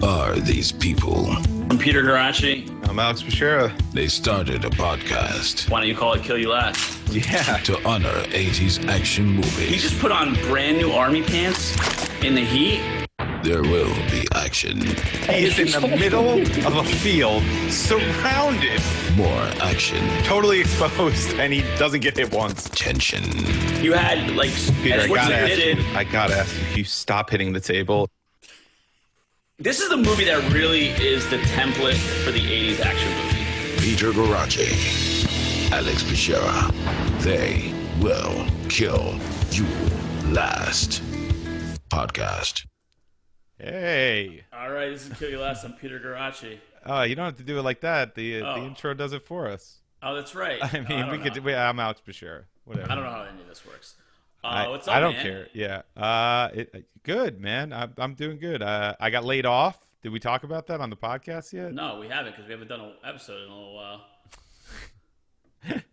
are these people? I'm Peter Garachi. I'm Alex Bashera. They started a podcast. Why don't you call it Kill You Last? Yeah. To honor 80s action movies. He just put on brand new army pants in the heat. There will be action. He is in the middle of a field, surrounded. More action. Totally exposed, and he doesn't get hit once. Tension. You had, like, Peter, I gotta ask you, you stop hitting the table. This is the movie that really is the template for the 80s action movie. Peter Garachi. Alex Bashera. They will kill you last. Podcast. Hey. All right, this is Kill You Last. I'm Peter Garachi. You don't have to do it like that. The intro does it for us. Oh, that's right. I mean, we could. I'm Alex Bashera. Whatever. I don't know how any of this works. What's up, I don't man? care. Yeah. Good, man. I'm doing good. I got laid off. Did we talk about that on the podcast yet? No, we haven't because we haven't done an episode in a little while.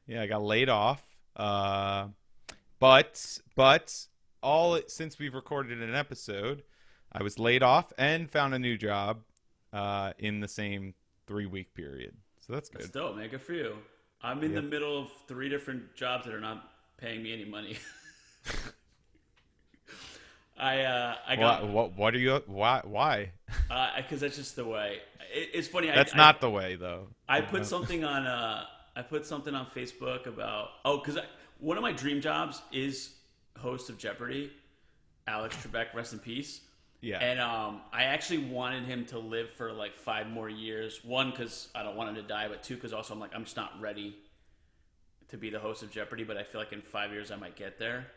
Yeah, I got laid off. But since we've recorded an episode, I was laid off and found a new job in the same 3-week period. So that's good. That's dope, man. Good for you. I'm in the middle of 3 different jobs that are not paying me any money. I got. What are you? Why? Because that's just the way. It's funny. That's not the way, though. I put something on. I put something on Facebook about. Because one of my dream jobs is host of Jeopardy. Alex Trebek, rest in peace. Yeah. And I actually wanted him to live for like 5 more years. 1, because I don't want him to die, but 2, because also I'm just not ready to be the host of Jeopardy. But I feel like in 5 years I might get there.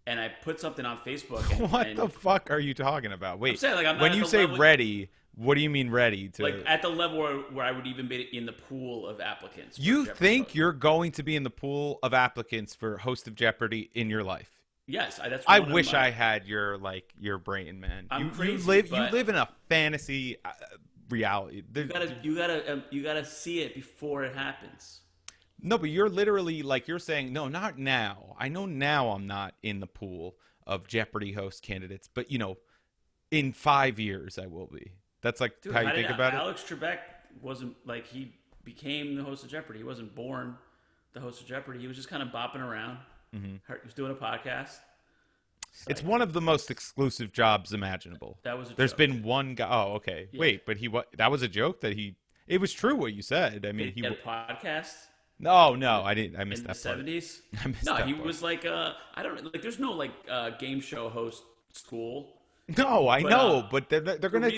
And I put something on Facebook. What the fuck are you talking about? Wait, I'm saying, like, I'm not when at you the say level, ready, what do you mean ready? To like at the level where I would even be in the pool of applicants. You think you're going to be in the pool of applicants for host of Jeopardy in your life? Yes, that's. I wish I had your brain, man. I'm crazy, you live in a fantasy reality. You gotta see it before it happens. No, but you're literally like you're saying no, not now. I know now I'm not in the pool of Jeopardy host candidates, but in 5 years I will be. That's like how you think about it. Alex Trebek wasn't like he became the host of Jeopardy. He wasn't born the host of Jeopardy. He was just kind of bopping around. Mm-hmm. He was doing a podcast. It's one of the most exclusive jobs imaginable. That was. There's been one guy. Oh, okay. Yeah. Wait, but that was a joke that he. It was true what you said. I mean, he had a podcast. No, I didn't. I missed in that the part. 70s. I missed no, that he part. was like I don't like. There's no like game show host school. No, I know, but they're gonna.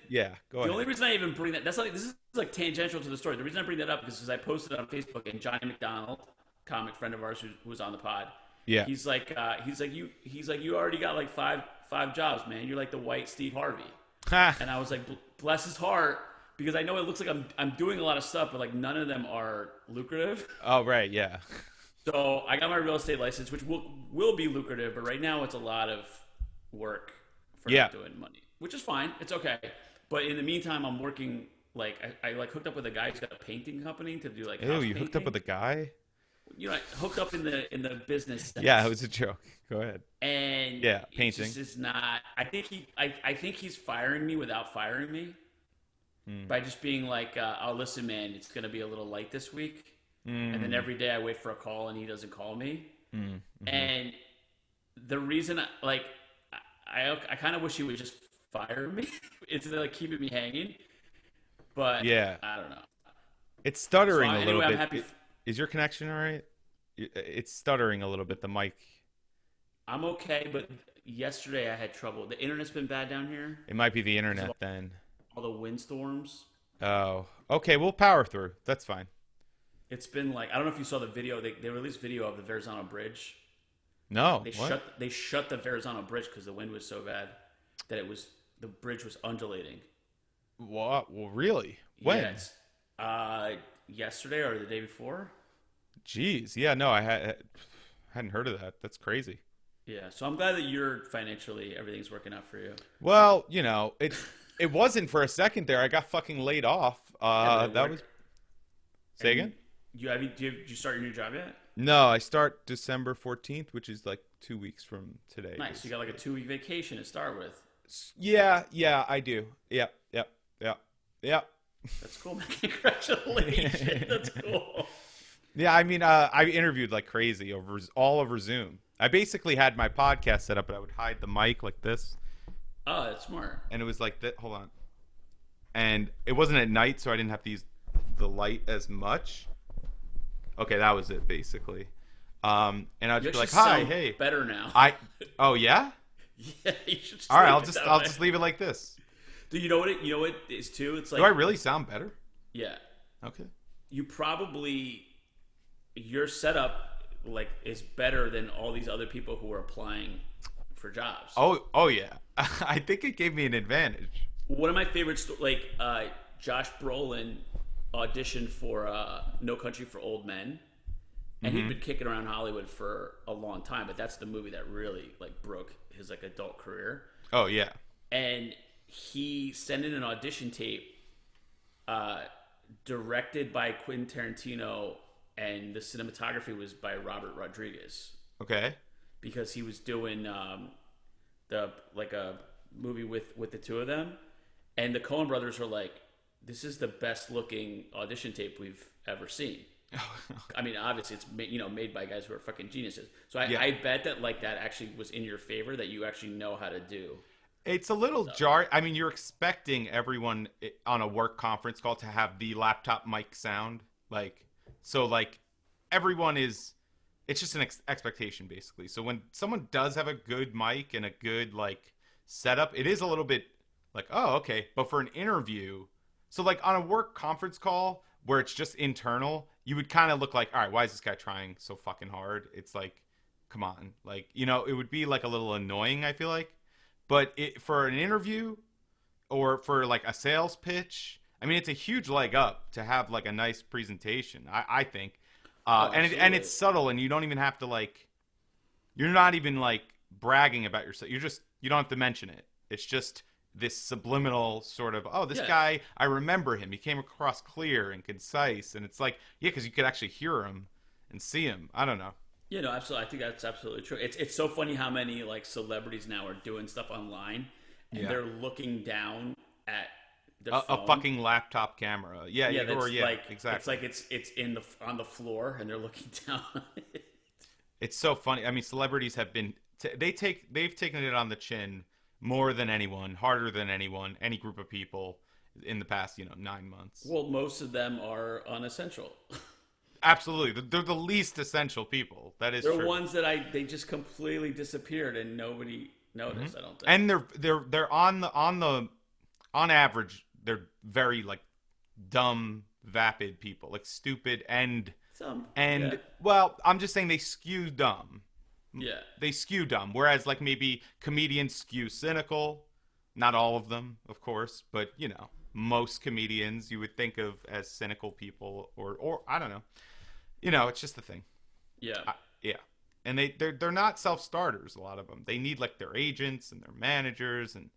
Yeah, go ahead. The only reason I even bring that this is like tangential to the story. The reason I bring that up is because I posted it on Facebook, and Johnny McDonald, comic friend of ours who was on the pod. Yeah. He's like you already got like five jobs, man. You're like the white Steve Harvey. And I was like, bless his heart, because I know it looks like I'm doing a lot of stuff, but like none of them are lucrative. Oh right, yeah. So I got my real estate license, which will be lucrative, but right now it's a lot of work for not doing money, which is fine. It's okay. But in the meantime, I'm working like I like hooked up with a guy who's got a painting company to do like. Ew, you hooked up with a guy? I hooked up in the business sense. Yeah, it was a joke. Go ahead. And yeah, painting. It just is not. I think he's firing me without firing me by just being like, "Oh, listen, man, it's gonna be a little light this week," and then every day I wait for a call and he doesn't call me. Mm-hmm. And the reason, I kind of wish he would just fire me instead of like keeping me hanging. But yeah, I don't know. It's stuttering a little I'm bit. happy. Is your connection all right? It's stuttering a little bit. The mic. I'm okay, but yesterday I had trouble. The internet's been bad down here. It might be the internet then. All the windstorms. Oh, okay. We'll power through. That's fine. It's been like, I don't know if you saw the video. They released video of the Verrazano Bridge. No. They shut the Verrazano Bridge because the wind was so bad that the bridge was undulating. What? Well, really? When? Yes. Yesterday or the day before. Jeez. Yeah. No, I hadn't heard of that. That's crazy. Yeah. So I'm glad that you're financially everything's working out for you. Well, it wasn't for a second there. I got fucking laid off. That was. Say again. Did you start your new job yet? No, I start December 14th, which is like 2 weeks from today. Nice. You got like a 2-week vacation to start with. Yeah, I do. Yep. That's cool, man. Congratulations. That's cool. Yeah, I mean, I interviewed like crazy all over Zoom. I basically had my podcast set up, but I would hide the mic like this, Oh, that's smart. and it was like that. Hold on, and it wasn't at night, so I didn't have to use the light as much. Okay, that was it basically. And I'd You just be like, actually "Hi, sound hey." better now. Oh yeah. Yeah, you should just All right, leave I'll it just that I'll way. just leave it like this. Do you know what it is too? It's like Do I really sound better? yeah. Okay. You probably your setup like is better than all these other people who are applying for jobs. Oh yeah. I think it gave me an advantage. One of my favorite Josh Brolin auditioned for No Country for Old Men, and he'd been kicking around Hollywood for a long time, but that's the movie that really like broke his like adult career. Oh yeah. And he sent in an audition tape directed by Quentin Tarantino, and the cinematography was by Robert Rodriguez, Okay. because he was doing the like a movie with the two of them, and the Coen brothers were like, "This is the best looking audition tape we've ever seen." I mean, obviously, it's made by guys who are fucking geniuses. So I bet that like that actually was in your favor, that you actually know how to do. It's a little jar. I mean, you're expecting everyone on a work conference call to have the laptop mic sound, like everyone is. It's just an expectation, basically. So when someone does have a good mic and a good like setup, it is a little bit like, oh, okay. But for an interview, so like on a work conference call where it's just internal, you would kind of look like, all right, why is this guy trying so fucking hard? It's like, come on, like it would be like a little annoying, I feel like. But for an interview or for like a sales pitch, I mean, it's a huge leg up to have like a nice presentation, I think. And it's subtle, and you don't even have to like, you're not even like bragging about yourself. You don't have to mention it. It's just this subliminal sort of, oh, this guy, I remember him. He came across clear and concise. And it's like, yeah, because you could actually hear him and see him. I don't know. Yeah, no, absolutely. I think that's absolutely true. It's so funny how many like celebrities now are doing stuff online, and they're looking down at a fucking laptop camera. Yeah, like, exactly. It's on the floor, and they're looking down. It's so funny. I mean, celebrities have been they've taken it on the chin more than anyone, harder than anyone, any group of people in the past 9 months. Well, most of them are unessential. Absolutely, they're the least essential people. That is they're true. Ones that they just completely disappeared and nobody noticed. I don't think. And they're on average, they're very like dumb, vapid people, like stupid and well, I'm just saying they skew dumb. Yeah, they skew dumb. Whereas like maybe comedians skew cynical. Not all of them, of course, but most comedians you would think of as cynical people, or I don't know. It's just the thing. Yeah. Yeah. And they're not self-starters, a lot of them. They need like their agents and their managers and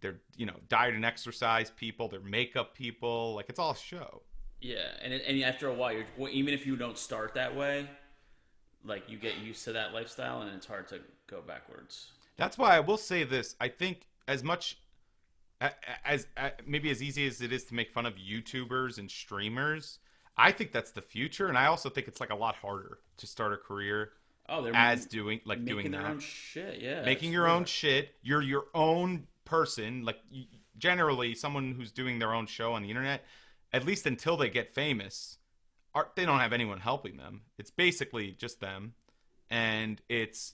their diet and exercise people, their makeup people. Like it's all a show. Yeah, and after a while, even if you don't start that way, like you get used to that lifestyle, and it's hard to go backwards. That's why I will say this. I think as much as maybe as easy as it is to make fun of YouTubers and streamers, I think that's the future, and I also think it's like a lot harder to start a career. Oh, they're doing their own shit. Yeah, making your own shit. You're your own person. Like generally, someone who's doing their own show on the internet, at least until they get famous, they don't have anyone helping them. It's basically just them, and it's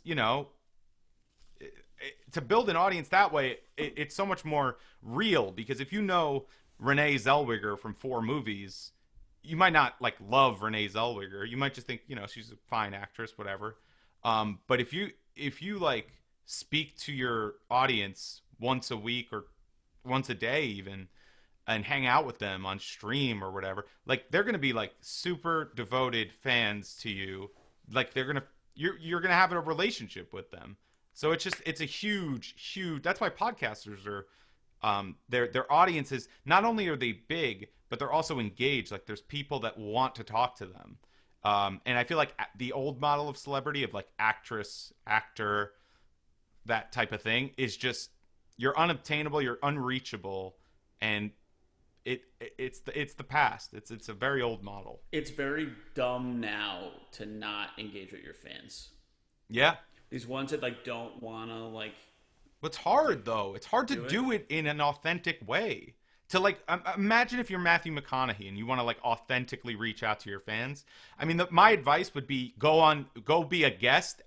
to build an audience that way, it's so much more real, because if you know Renee Zellweger from 4 movies, you might not like love Renee Zellweger. You might just think, she's a fine actress, whatever. But if you like speak to your audience once a week or once a day even, and hang out with them on stream or whatever, like they're going to be like super devoted fans to you. Like you're going to have a relationship with them. So it's a huge, that's why podcasters are, their audiences, not only are they big, but they're also engaged. Like there's people that want to talk to them. And I feel like the old model of celebrity of like actress, actor, that type of thing is just you're unobtainable, you're unreachable, and it's the past. It's a very old model. It's very dumb now to not engage with your fans. Yeah. These ones that like don't want to like. It's hard though. It's hard to do it in an authentic way. To like imagine if you're Matthew McConaughey and you want to like authentically reach out to your fans. I mean, my advice would be go be a guest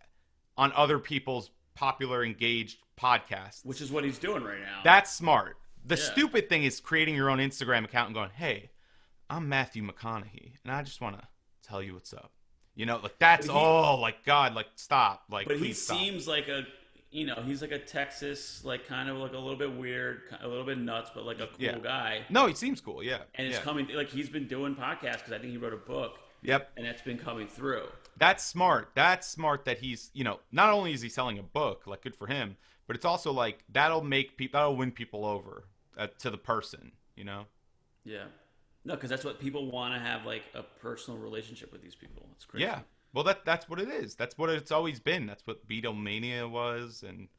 on other people's popular engaged podcasts, which is what he's doing right now. That's smart. The stupid thing is creating your own Instagram account and going, "Hey, I'm Matthew McConaughey, and I just want to tell you what's up." You know, like that's like God, like stop, like. But he seems like a. He's like a Texas, like kind of like a little bit weird, a little bit nuts, but like a cool guy. No, he seems cool, yeah. And it's coming, like he's been doing podcasts because I think he wrote a book. Yep. And that's been coming through. That's smart. That's smart that he's, not only is he selling a book, like good for him, but it's also like that'll win people over to the person, Yeah. No, because that's what people want to have, like a personal relationship with these people. It's crazy. Yeah. Well, that's what it is. That's what it's always been. That's what Beatlemania was, and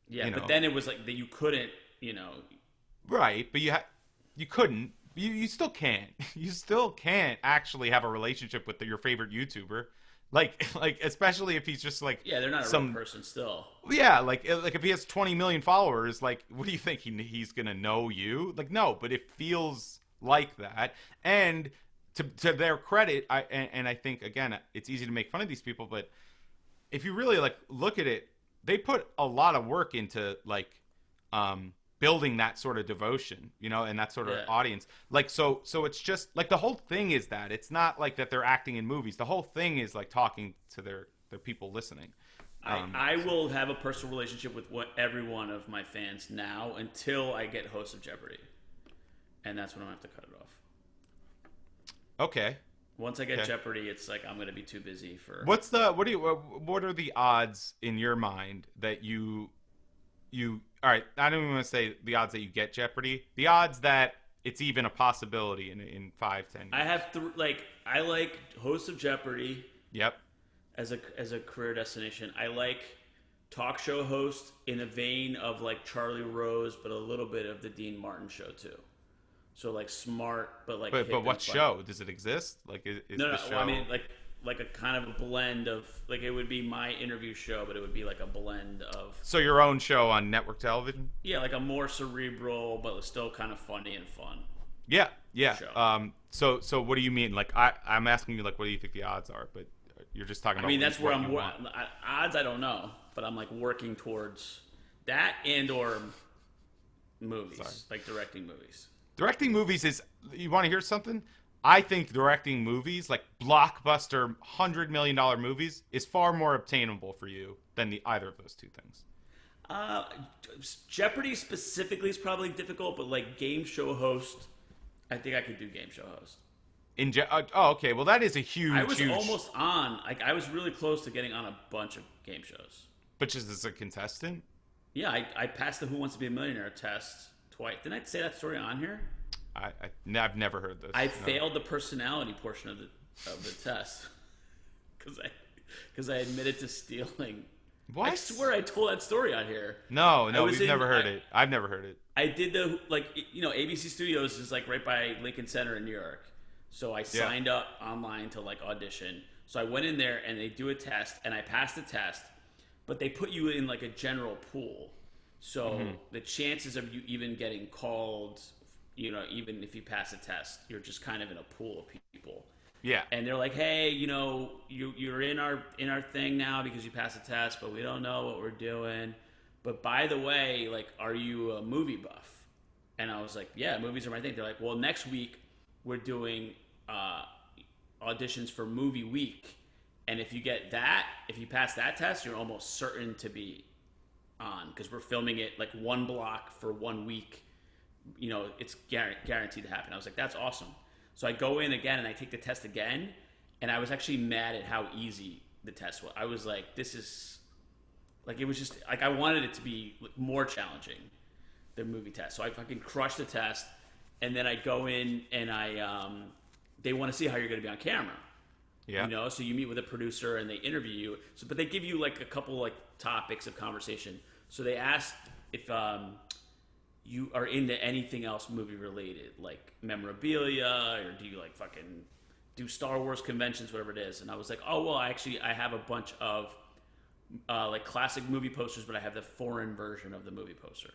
but then it was like that you couldn't, right? But you couldn't. You still can't. You still can't actually have a relationship with your favorite YouTuber, like especially if he's just like they're not a real person still. Yeah, like if he has 20 million followers, like what do you think he's gonna know you? Like no, but it feels like that, and. To their credit, I think again it's easy to make fun of these people, but if you really like look at it, they put a lot of work into like building that sort of devotion, and that sort of audience. Like so it's just like the whole thing is that it's not like that they're acting in movies. The whole thing is like talking to their people listening. I will have a personal relationship with every one of my fans now until I get host of Jeopardy, and that's when I have to cut it off. Okay. Once I get Jeopardy, it's like I'm going to be too busy for. What are the odds in your mind that you all right, I don't even want to say the odds that you get Jeopardy. The odds that it's even a possibility in 5-10 years. I have I like host of Jeopardy. Yep. As a career destination. I like talk show host in a vein of like Charlie Rose, but a little bit of the Dean Martin show too. So like smart, but like. But what show does it exist? Like is no. The show... Well, I mean like a kind of a blend of like it would be my interview show, but it would be like a blend of. So your own show on network television? Yeah, like a more cerebral, but still kind of funny and fun. Yeah. Show. So what do you mean? Like I'm asking you like what do you think the odds are? But you're just talking about. I mean that's where I'm. Odds I don't know, but I'm like working towards that and or movies, like directing movies. Directing movies is, you want to hear something? I think directing movies, like blockbuster $100 million movies, is far more obtainable for you than either of those two things. Jeopardy specifically is probably difficult, but like game show host, I think I could do game show host. Okay. Well, that is a huge. I was almost on. Like I was really close to getting on a bunch of game shows. But just as a contestant? Yeah, I passed the Who Wants to Be a Millionaire test twice. Didn't I say that story on here? I've never heard this. I failed the personality portion of the test because I admitted to stealing. What? I swear I told that story on here. No, we've never heard it. I've never heard it. I did ABC Studios is like right by Lincoln Center in New York. So I signed up online to like audition. So I went in there and they do a test and I passed the test, but they put you in like a general pool. So the chances of you even getting called, even if you pass a test, you're just kind of in a pool of people. Yeah. And they're like, hey, you're in our thing now because you passed the test, but we don't know what we're doing. But by the way, like, are you a movie buff? And I was like, yeah, movies are my thing. They're like, well, next week we're doing auditions for movie week. And if you pass that test, you're almost certain to be on because we're filming it like one block for 1 week. It's guaranteed to happen. I was like, that's awesome. So I go in again and I take the test again, and I was actually mad at how easy the test was. I was like, this is like, it was just like I wanted it to be more challenging, the movie test. So I fucking crushed the test, and then I go in and they want to see how you're going to be on camera. Yeah. So you meet with a producer and they interview you. But they give you like a couple like topics of conversation. So they asked if you are into anything else movie related, like memorabilia, or do you like fucking do Star Wars conventions, whatever it is. And I was like, oh well, actually I have a bunch of like classic movie posters, but I have the foreign version of the movie poster.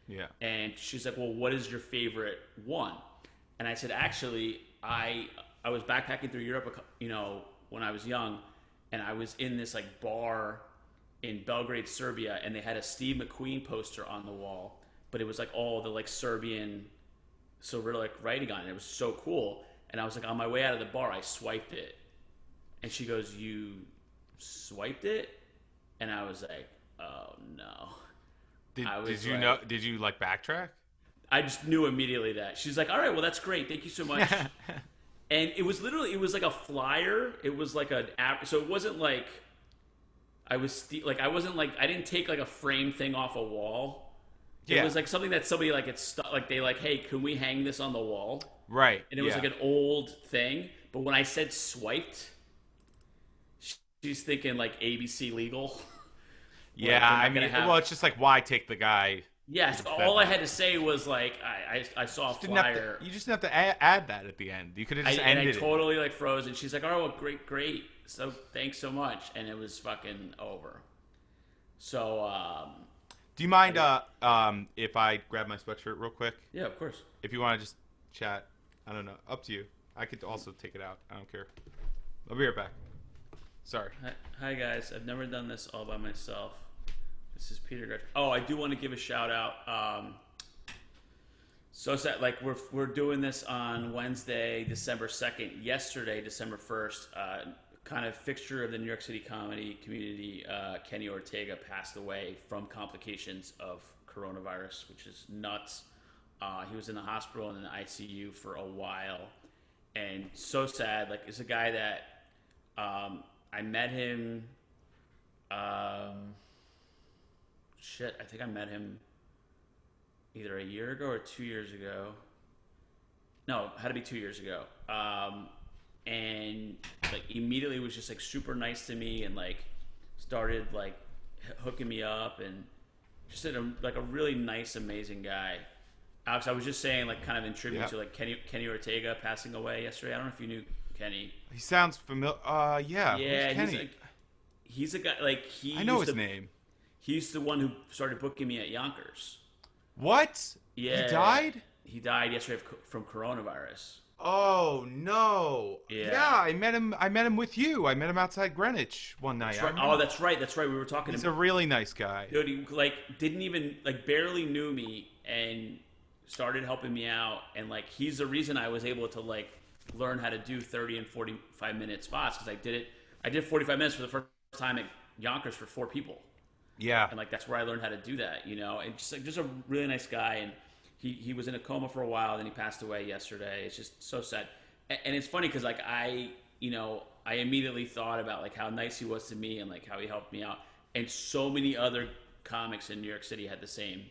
Yeah. And she's like, well, what is your favorite one? And I said, actually, I was backpacking through Europe, when I was young, and I was in this like bar in Belgrade, Serbia, and they had a Steve McQueen poster on the wall, but it was like all the like Serbian Cyrillic writing on it. It was so cool. And I was like, on my way out of the bar, I swiped it. And she goes, you swiped it? And I was like, oh no. Did you like backtrack? I just knew immediately that. She's like, all right, well, that's great. Thank you so much. And it was like a flyer. It was like so it wasn't like I didn't take like a frame thing off a wall. It was like something that somebody like they like, hey, can we hang this on the wall? Right. And it was like an old thing. But when I said swiped, she's thinking like ABC legal. Yeah, well, it's just like, why take the guy? Yes, all I had to say was like I saw a flyer. You just didn't have to add that at the end. You could have just ended it. And I totally like froze, and she's like, "Oh, well, great. So thanks so much," and it was fucking over. So, do you mind if I grab my sweatshirt real quick? Yeah, of course. If you want to just chat, I don't know, up to you. I could also take it out. I don't care. I'll be right back. Sorry. Hi guys. I've never done this all by myself. This is Peter Gretsch. Oh, I do want to give a shout out. So sad, like we're doing this on Wednesday, December 2nd. Yesterday, December 1st, kind of fixture of the New York City comedy community, Kenny Ortega passed away from complications of coronavirus, which is nuts. He was in the hospital and in the ICU for a while, and so sad. Like, it's a guy that I met him. I think I met him either a year ago or 2 years ago. No, it had to be 2 years ago. And like immediately was just like super nice to me and like started like hooking me up and just like a really nice, amazing guy. Alex, I was just saying, like, kind of in tribute to like Kenny Ortega passing away yesterday. I don't know if you knew Kenny. He sounds familiar. Yeah. Yeah, Who's Kenny? He's a guy like I know his name. He's the one who started booking me at Yonkers. What? Yeah. He died? He died yesterday from coronavirus. Oh no! Yeah, I met him with you. I met him outside Greenwich one night. That's right. We were talking. He's a really nice guy. Dude, he didn't even barely knew me and started helping me out. And like, he's the reason I was able to like learn how to do 30 and 45-minute spots, because I did 45 minutes for the first time at Yonkers for 4 people. Yeah, and like that's where I learned how to do that. And just a really nice guy. And he was in a coma for a while, then he passed away yesterday. It's just so sad. And it's funny because like I immediately thought about like how nice he was to me and like how he helped me out. And so many other comics in New York City had the same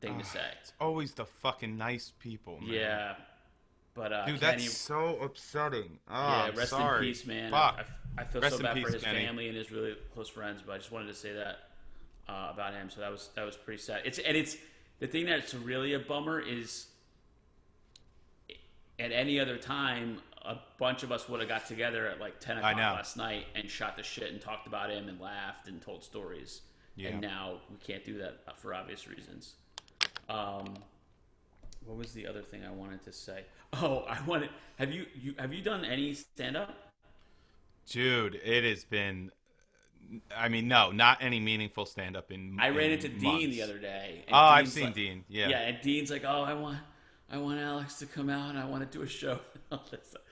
thing to say. It's always the fucking nice people, man. Yeah. But dude, Kenny, that's so upsetting. Oh, yeah, I'm rest sorry. in peace, man. Fuck. I feel Rest so bad for his Kenny. family and his really close friends, but I just wanted to say that about him. So that was pretty sad. It's the thing that's really a bummer is at any other time, a bunch of us would have got together at like 10 o'clock last night and shot the shit and talked about him and laughed and told stories. Yeah. And now we can't do that for obvious reasons. What was the other thing I wanted to say? Oh, have you done any stand-up? Dude, it has been, I mean, no, not any meaningful stand-up in I ran into months. Dean the other day. And I've seen Dean. Yeah. Yeah, and Dean's like, oh, I want Alex to come out and I want to do a show.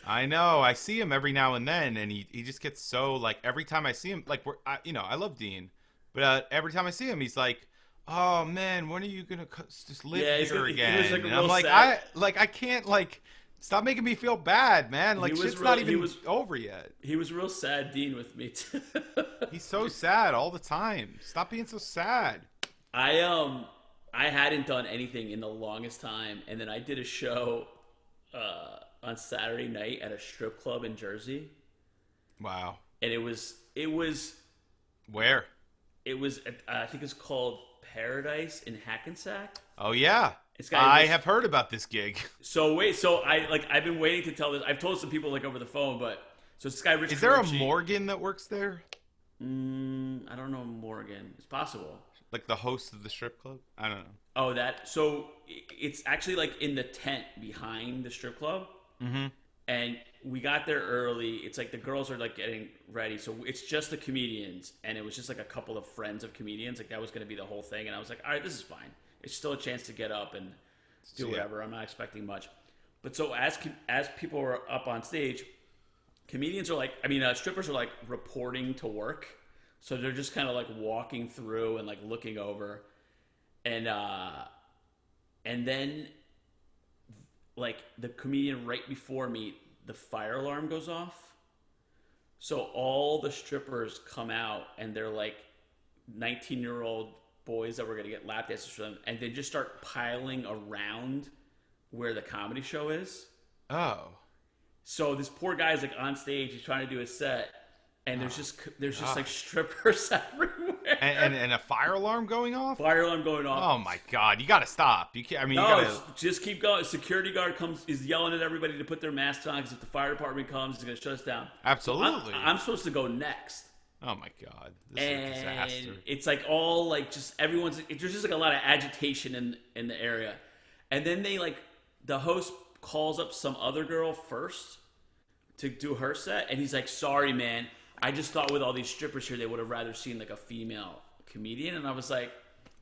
I know. I see him every now and then, and he just gets so, like, every time I see him, like, I love Dean, but every time I see him, he's like, oh, man, when are you going to just live here again? Like, and I'm like, I can't, like, stop making me feel bad, man. Like, shit's not even over yet. He was real sad, Dean, with me, too. He's so sad all the time. Stop being so sad. I hadn't done anything in the longest time, and then I did a show on Saturday night at a strip club in Jersey. Wow. And it was Where? It was, I think it's called Paradise in Hackensack. Oh yeah, I have heard about this gig. So I've been waiting to tell this. I've told some people like over the phone, but so this guy Rich. Is there a Morgan that works there? I don't know Morgan. It's possible. Like the host of the strip club? I don't know. Oh, that. So it's actually like in the tent behind the strip club. Mm-hmm. And we got there early. It's like the girls are like getting ready. So it's just the comedians. And it was just like a couple of friends of comedians. Like that was going to be the whole thing. And I was like, all right, this is fine. It's still a chance to get up and do whatever. I'm not expecting much. But so as people were up on stage, comedians are like, strippers are like reporting to work. So they're just kind of like walking through and like looking over. And then like the comedian right before me, the fire alarm goes off. So all the strippers come out and they're like 19-year-old boys that were going to get lap dances for them. And they just start piling around where the comedy show is. Oh. So this poor guy's like on stage. He's trying to do his set. And there's just like strippers everywhere. And a fire alarm going off? Fire alarm going off. Oh my God. You got to stop. You can't, you got to just keep going. Security guard is yelling at everybody to put their masks on because if the fire department comes, it's going to shut us down. Absolutely. I'm supposed to go next. Oh my God. This is a disaster. It's like all like just everyone's, there's just like a lot of agitation in the area. And then the host calls up some other girl first to do her set. And he's like, sorry, man. I just thought with all these strippers here, they would have rather seen like a female comedian. And I was like,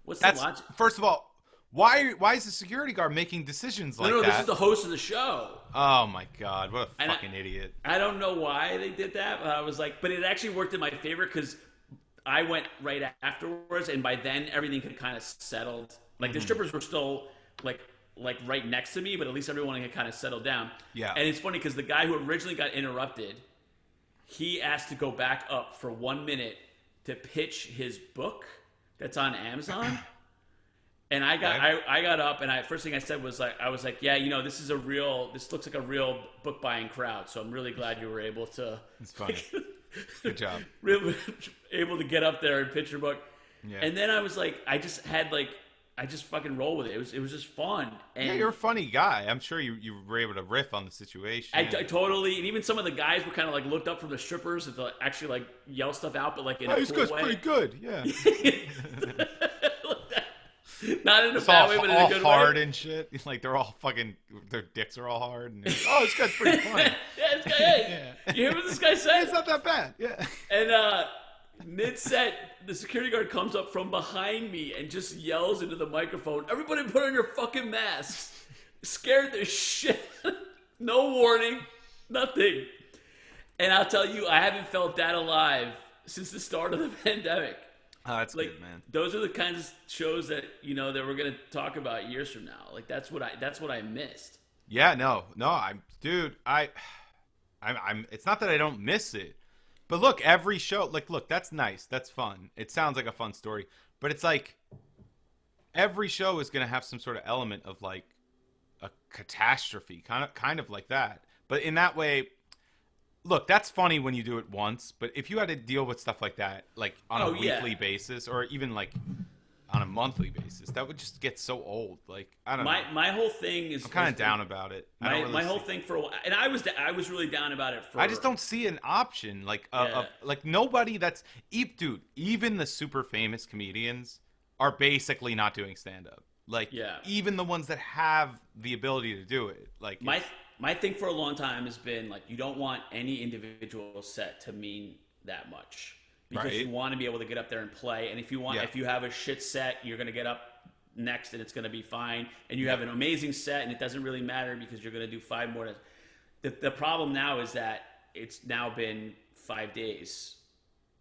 what's the logic? First of all, why is the security guard making decisions like that? No, this is the host of the show. Oh my God, what a fucking idiot. I don't know why they did that, but I was like, but it actually worked in my favor because I went right afterwards, and by then everything had kind of settled. Like the strippers were still like right next to me, but at least everyone had kind of settled down. Yeah. And it's funny because the guy who originally got interrupted, he asked to go back up for 1 minute to pitch his book that's on Amazon. And I got up, and first thing I said was I was like, yeah, this looks like a real book buying crowd. So I'm really glad you were able to. It's funny. Good job. Able to get up there and pitch your book. Yeah. And then I was like, I just fucking roll with it. It was just fun. And yeah, you're a funny guy. I'm sure you were able to riff on the situation. I totally, and even some of the guys were kind of like looked up from the strippers to actually like yell stuff out, but like in a this cool guy's way. pretty good. Yeah. Not in a bad way, but in a good way. All hard and shit. Like they're all fucking, their dicks are all hard. And this guy's pretty funny. Yeah, this guy. Hey, you hear what this guy said? It's not that bad. Yeah. And mid-set, the security guard comes up from behind me and just yells into the microphone, "Everybody put on your fucking masks." Scared the shit. No warning. Nothing. And I'll tell you, I haven't felt that alive since the start of the pandemic. Oh, that's good, man. Those are the kinds of shows that that we're gonna talk about years from now. Like that's what I missed. Yeah, no, I'm it's not that I don't miss it. But look, every show, look, that's nice. That's fun. It sounds like a fun story. But it's like every show is going to have some sort of element of like a catastrophe, kind of like that. But in that way, look, that's funny when you do it once. But if you had to deal with stuff like that, like on a weekly basis or even like on a monthly basis, that would just get so old. Like, I don't know. My whole thing is... I'm kind of down about it. My whole thing for a while... And I was really down about it for... I just don't see an option. Like, like nobody that's... Dude, even the super famous comedians are basically not doing stand-up. Like, even the ones that have the ability to do it. Like, my thing for a long time has been, like, you don't want any individual set to mean that much. Because you want to be able to get up there and play, and if you have a shit set, you're going to get up next, and it's going to be fine. And you have an amazing set, and it doesn't really matter because you're going to do 5 more. The problem now is that it's now been 5 days,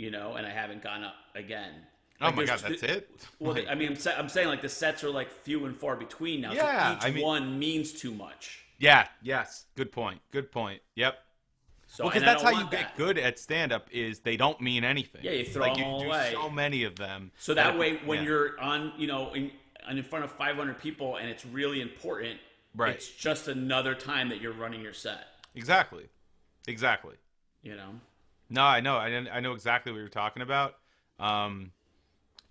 and I haven't gone up again. Oh my God, that's it? Well, I mean, I'm saying like the sets are like few and far between now. Yeah, so each one means too much. Yeah. Yes. Good point. Yep. So, because that's how you get good at stand-up is they don't mean anything. Yeah, you throw them all away. So many of them. So that way, when you're on, in front of 500 people and it's really important, it's just another time that you're running your set. Exactly. You know. No, I know. I know exactly what you're talking about.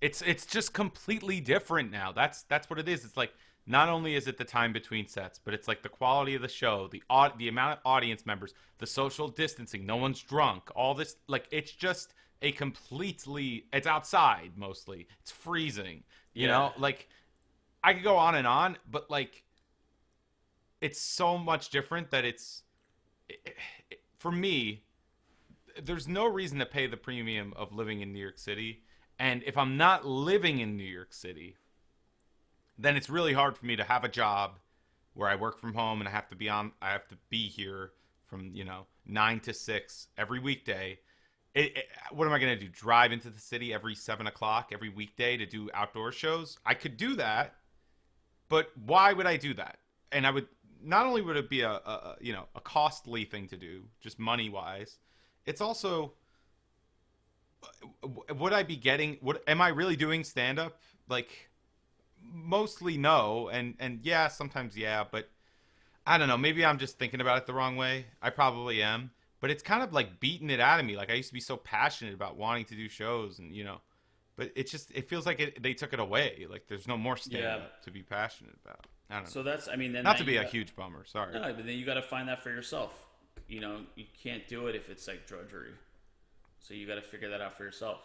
It's just completely different now. That's what it is. It's like not only is it the time between sets, but it's like the quality of the show, the amount of audience members, the social distancing, no one's drunk, all this, like it's just a completely, it's outside mostly. It's freezing. You know, like I could go on, but like it's so much different that for me, there's no reason to pay the premium of living in New York City. And if I'm not living in New York City, then it's really hard for me to have a job where I work from home and I have to be here from, 9 to 6 every weekday. What am I going to do? Drive into the city every 7 o'clock every weekday to do outdoor shows? I could do that, but why would I do that? And not only would it be a costly thing to do, just money wise, it's also, would I be getting, am I really doing stand up? Like, mostly no. And yeah, sometimes yeah, but I don't know. Maybe I'm just thinking about it the wrong way. I probably am. But it's kind of like beating it out of me. Like I used to be so passionate about wanting to do shows and, but it feels like they took it away. Like there's no more stand-up to be passionate about. I don't know. So that's, then not to be a huge bummer. Sorry. No, but then you got to find that for yourself. You can't do it if it's like drudgery. So you got to figure that out for yourself.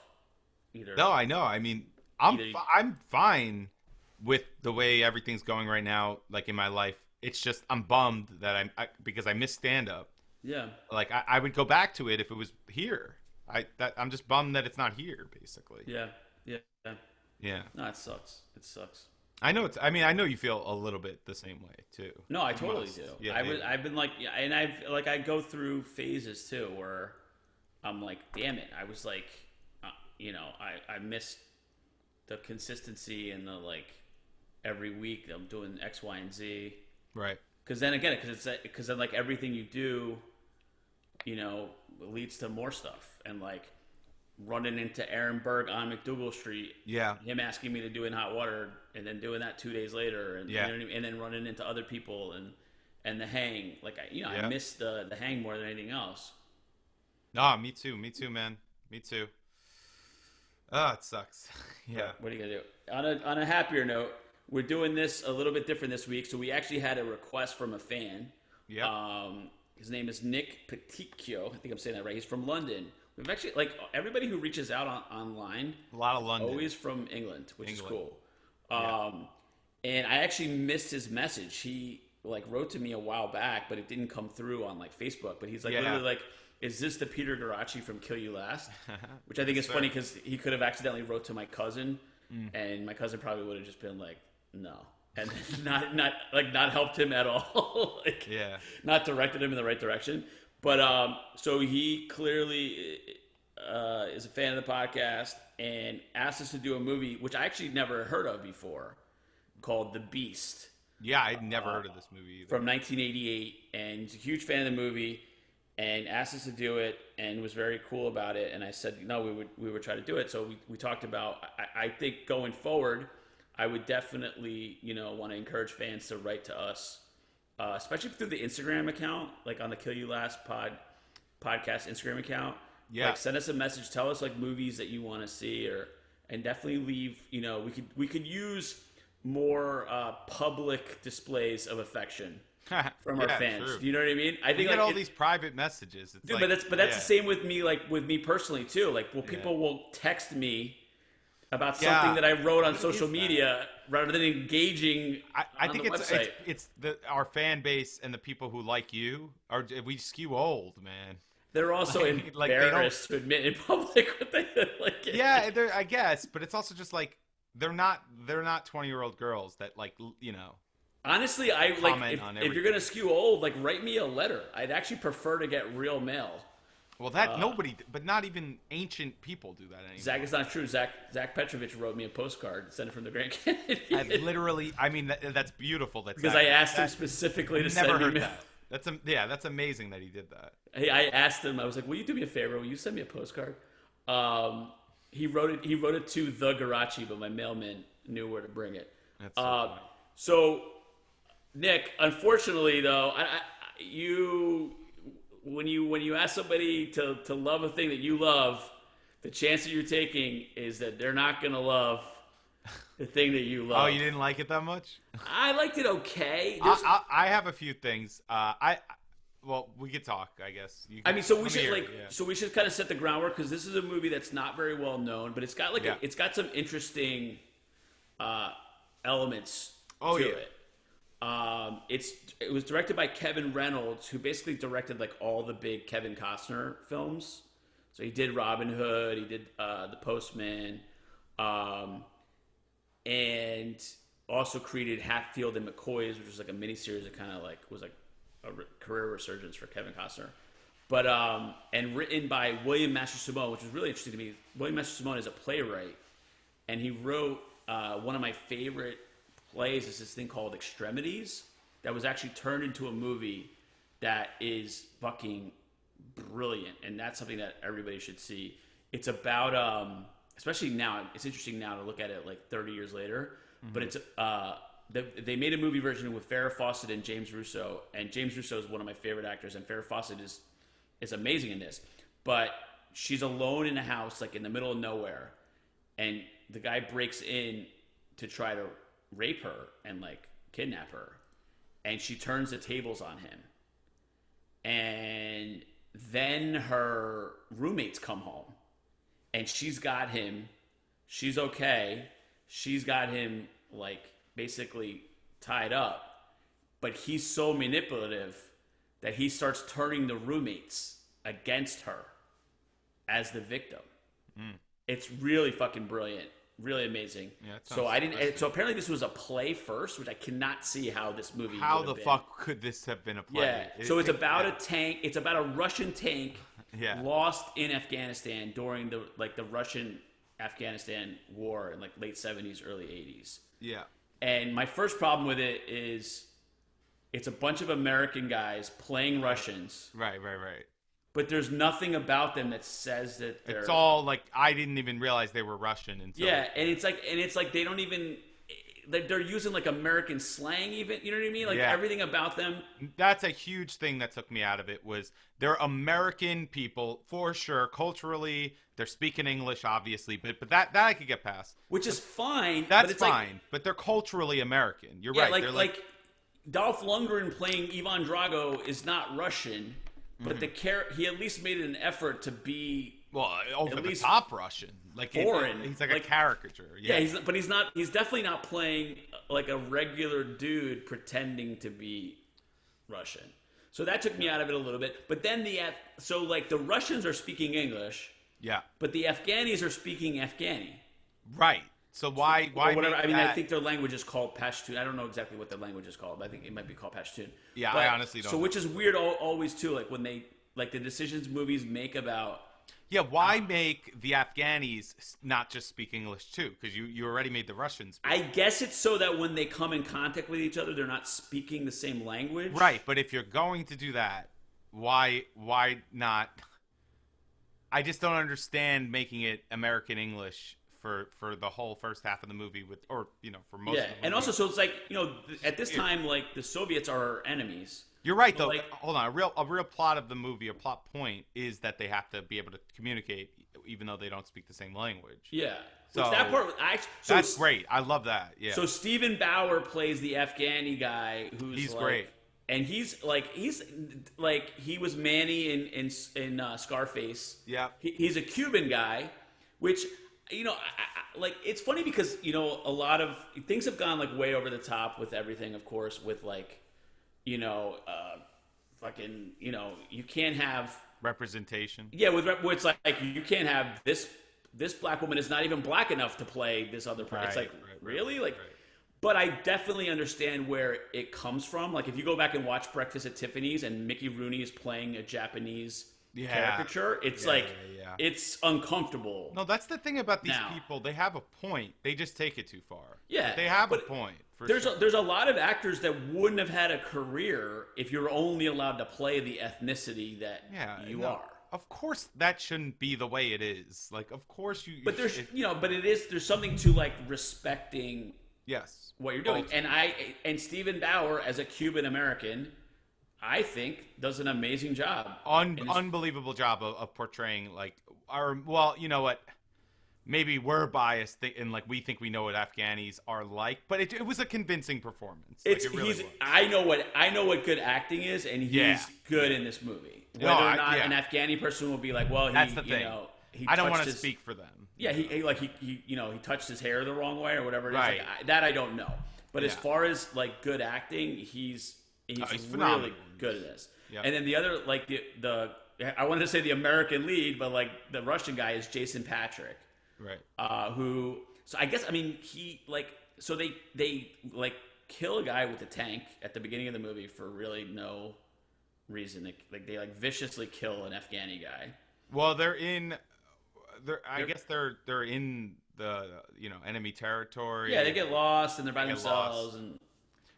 No, I know. I'm fine with the way everything's going right now, like in my life. It's just I'm bummed that because I miss stand-up. Yeah. Like I would go back to it if it was here. I'm just bummed that it's not here, basically. Yeah. Yeah. No, it sucks. It sucks. I know I know you feel a little bit the same way too. No, I totally do. Yeah, I've been like, and I go through phases too where I'm like, damn it. I was like, I missed the consistency and the like every week I'm doing X, Y, and Z. Right. Because then like everything you do, leads to more stuff. And like running into Aaron Berg on McDougal Street. Yeah. Him asking me to do In Hot Water and then doing that 2 days later. And, and then running into other people and the hang. Like, I miss the hang more than anything else. No, me too, man. Me too. Oh, it sucks. Yeah. What are you going to do? On a happier note, we're doing this a little bit different this week. So we actually had a request from a fan. Yeah. His name is Nick Peticchio. I think I'm saying that right. He's from London. We've actually, like, everybody who reaches out online, a lot of London, always from England, which is cool. Yeah. And I actually missed his message. He wrote to me a while back, but it didn't come through on Facebook. But he's literally like, "Is this the Peter Garaci from Kill You Last?" Which I think is funny because he could have accidentally wrote to my cousin, and my cousin probably would have just been like, "No." And not helped him at all. Not directed him in the right direction. But so he clearly is a fan of the podcast and asked us to do a movie, which I actually never heard of before, called The Beast. Yeah, I'd never heard of this movie either. From 1988, and he's a huge fan of the movie, and asked us to do it, and was very cool about it. And I said, no, we would try to do it. So we talked about. I think going forward, I would definitely, want to encourage fans to write to us, especially through the Instagram account, like on the Kill You Last podcast Instagram account. Yeah. Like send us a message, tell us like movies that you want to see, and definitely leave. We could use more public displays of affection from our fans. True. You know what I mean? I think we get all these private messages. It's dude, but that's the same with me. Like with me personally too. Like, people will text me about something that I wrote on social media rather than engaging I think the website. It's our fan base and the people who like you we skew old, man. They're also embarrassed to admit in public what they like. Yeah, I guess, but it's also just like they're not 20-year-old girls that Honestly, if you're gonna skew old, like write me a letter. I'd actually prefer to get real mail. Well, but not even ancient people do that anymore. Zach, it's not true. Zach Petrovich wrote me a postcard, sent it from the Grand Canyon. That's beautiful. Because I asked him specifically to send me mail. That's amazing that he did that. Hey, I asked him. I was like, "Will you do me a favor? Will you send me a postcard?" He wrote it to the Garachi, but my mailman knew where to bring it. That's so funny. So, Nick, unfortunately, though, when you ask somebody to love a thing that you love, the chance that you're taking is that they're not gonna love the thing that you love. Oh, you didn't like it that much? I liked it okay. I have a few things. Well, we could talk, I guess. So we should kind of set the groundwork because this is a movie that's not very well known, but it's got it's got some interesting elements to it. It was directed by Kevin Reynolds, who basically directed like all the big Kevin Costner films. So he did Robin Hood, he did The Postman, and also created Hatfield and McCoy's, which was like a miniseries that kind of like was like a career resurgence for Kevin Costner. But and written by William Mastrosimone, which was really interesting to me. William Mastrosimone is a playwright, and he wrote one of my favorite plays is this thing called Extremities that was actually turned into a movie that is fucking brilliant, and that's something that everybody should see. It's about especially now, it's interesting now to look at it like 30 years later, but it's they made a movie version with Farrah Fawcett and James Russo, and James Russo is one of my favorite actors, and Farrah Fawcett is amazing in this. But she's alone in a house like in the middle of nowhere, and the guy breaks in to try to rape her and like kidnap her, and she turns the tables on him, and then her roommates come home, and she's got him, she's okay, she's got him like basically tied up, but he's so manipulative that he starts turning the roommates against her as the victim. It's really fucking brilliant. Really amazing. Yeah, so apparently this was a play first, which I cannot see how this movie. How the fuck could this have been a play? Yeah. So it's about a tank. It's about a Russian tank lost in Afghanistan during the Russian-Afghanistan war in like late 70s, early 80s. Yeah. And my first problem with it is it's a bunch of American guys playing Russians. Right. But there's nothing about them that says that they're... It's all like, I didn't even realize they were Russian until... Yeah, and it's like they don't even... Like they're using like American slang even, you know what I mean? Like everything about them. That's a huge thing that took me out of it was they're American people for sure. Culturally, they're speaking English, obviously, but that I could get past. Which is fine. That's fine, but they're culturally American. You're right. Like Dolph Lundgren playing Ivan Drago is not Russian, but he at least made an effort to be over the top Russian, like foreign. He's like a caricature. Yeah, he's not. He's definitely not playing like a regular dude pretending to be Russian. So that took me out of it a little bit. But then the Russians are speaking English. Yeah. But the Afghanis are speaking Afghani. Right. So why whatever? I mean, I think their language is called Pashtun. I don't know exactly what their language is called, but I think it might be called Pashtun. Yeah, I honestly don't. So which is weird always too, like when they like the decisions movies make about. Yeah, why make the Afghanis not just speak English too? Because you already made the Russians speak. I guess it's so that when they come in contact with each other, they're not speaking the same language. Right, but if you're going to do that, why not? I just don't understand making it American English for the whole first half of the movie for most of the movie. And also, so it's like, at this time, like the Soviets are our enemies. You're right, though. Hold on. A real plot of the movie, a plot point, is that they have to be able to communicate, even though they don't speak the same language. Yeah. So that part, that's great. I love that. Yeah. So Stephen Bauer plays the Afghani guy he's great, and he was Manny in Scarface. Yeah. He's a Cuban guy, which it's funny because a lot of things have gone like way over the top with everything, of course, with like. You can't have representation. Yeah, where it's like you can't have this black woman is not even black enough to play this other person. It's like really. But I definitely understand where it comes from. Like if you go back and watch Breakfast at Tiffany's and Mickey Rooney is playing a Japanese caricature, it's it's uncomfortable. No, that's the thing about these people. They have a point. They just take it too far. Yeah, but they have a point. There's a lot of actors that wouldn't have had a career if you're only allowed to play the ethnicity that you are. Of course, that shouldn't be the way it is. Like, of course you. But there's something to like respecting. Yes. What you're doing, and Stephen Bauer as a Cuban American, I think does an amazing job. Unbelievable job of portraying like are, well, you know what? Maybe we're biased and like we think we know what Afghanis are like, but it was a convincing performance. It's like, it really was. I know what good acting is, and he's good in this movie. Whether or not an Afghani person will be like, well, that's the thing. I don't want to speak for them. Yeah, he touched his hair the wrong way or whatever it is. Right. Like, that I don't know. But as far as like good acting, he's really good at this. Yep. And then the other, like the I wanted to say the American lead, but like the Russian guy is Jason Patric. Right. Who? So I guess he like so they like kill a guy with a tank at the beginning of the movie for really no reason. They viciously kill an Afghani guy. Well, I guess they're in the enemy territory. Yeah, they get lost and they're by themselves. And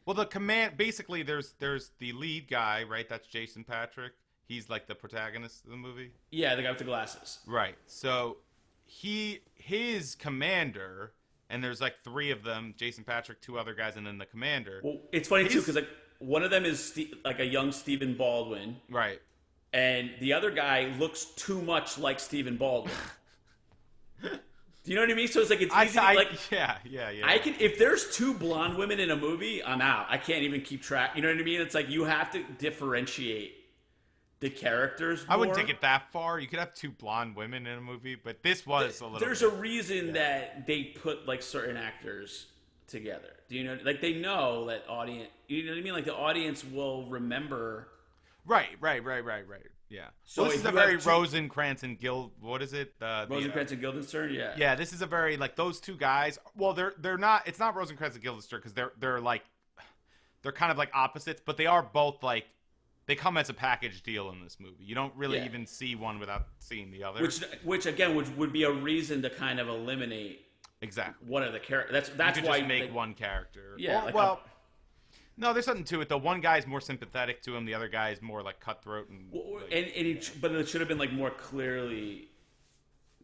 well, the command basically there's the lead guy, right? That's Jason Patric. He's like the protagonist of the movie. Yeah, the guy with the glasses. Right. So his commander, and there's like 3 of them: Jason Patric, 2 other guys, and then the commander. Well, it's funny too because like one of them is like a young Stephen Baldwin. Right. And the other guy looks too much like Stephen Baldwin. Do you know what I mean? So it's like it's easy. Yeah. I can if there's 2 blonde women in a movie, I'm out. I can't even keep track. You know what I mean? It's like you have to differentiate the characters more. I wouldn't take it that far. You could have 2 blonde women in a movie, but this was a little. There's a reason that they put like certain actors together. Do you know? Like they know that audience. You know what I mean? Like the audience will remember. Right. Yeah. So this is a very Rosencrantz and what is it? Rosencrantz and Guildenstern. Yeah. Yeah. This is a very like those 2 guys. Well, they're not. It's not Rosencrantz and Guildenstern because they're kind of like opposites, but they are both like. They come as a package deal in this movie. You don't really even see one without seeing the other. Which again would be a reason to kind of eliminate one of the characters. That's why just make one character. Yeah. No, there's something to it though. One guy's more sympathetic to him. The other guy is more like cutthroat but it should have been like more clearly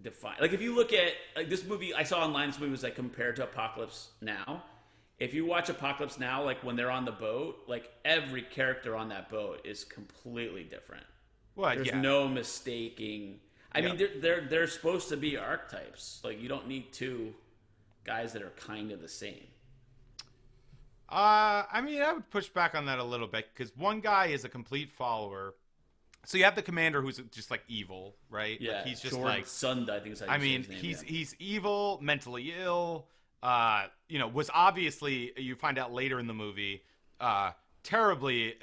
defined. Like if you look at like this movie, I saw online. This movie was like compared to Apocalypse Now. If you watch Apocalypse Now, like when they're on the boat, like every character on that boat is completely different. There's no mistaking. I mean, they're supposed to be archetypes. Like you don't need 2 guys that are kind of the same. I mean, I would push back on that a little bit because one guy is a complete follower. So you have the commander who's just like evil, right? Yeah, like, he's just Jordan like Sunda, I think is how you say his name, he's evil, mentally ill. Was obviously, you find out later in the movie, terribly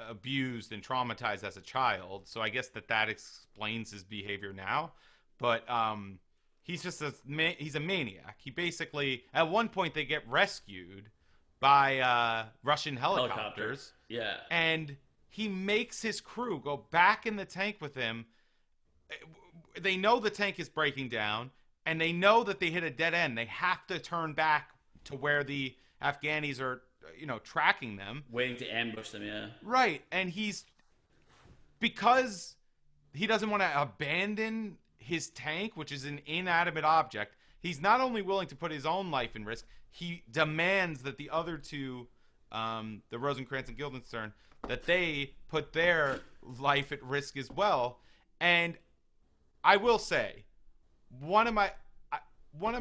abused and traumatized as a child. So I guess that explains his behavior now. But he's just he's a maniac. He basically, at one point, they get rescued by Russian helicopters. Yeah. And he makes his crew go back in the tank with him. They know the tank is breaking down. And they know that they hit a dead end. They have to turn back to where the Afghanis are, tracking them. Waiting to ambush them, yeah. Right. And because he doesn't want to abandon his tank, which is an inanimate object, he's not only willing to put his own life in risk, he demands that the other 2, the Rosencrantz and Guildenstern, that they put their life at risk as well. And I will say, one of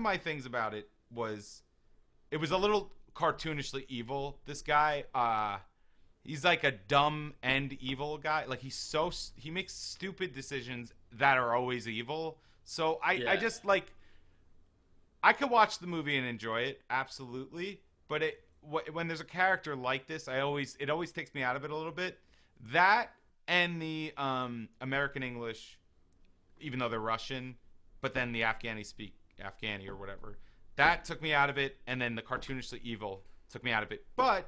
my things about it was a little cartoonishly evil. This guy, he's like a dumb and evil guy. Like he makes stupid decisions that are always evil. So I just like, I could watch the movie and enjoy it absolutely, but when there's a character like this, it always takes me out of it a little bit. That and the American English, even though they're Russian. But then the Afghani speak Afghani or whatever. That took me out of it, and then the cartoonishly evil took me out of it. But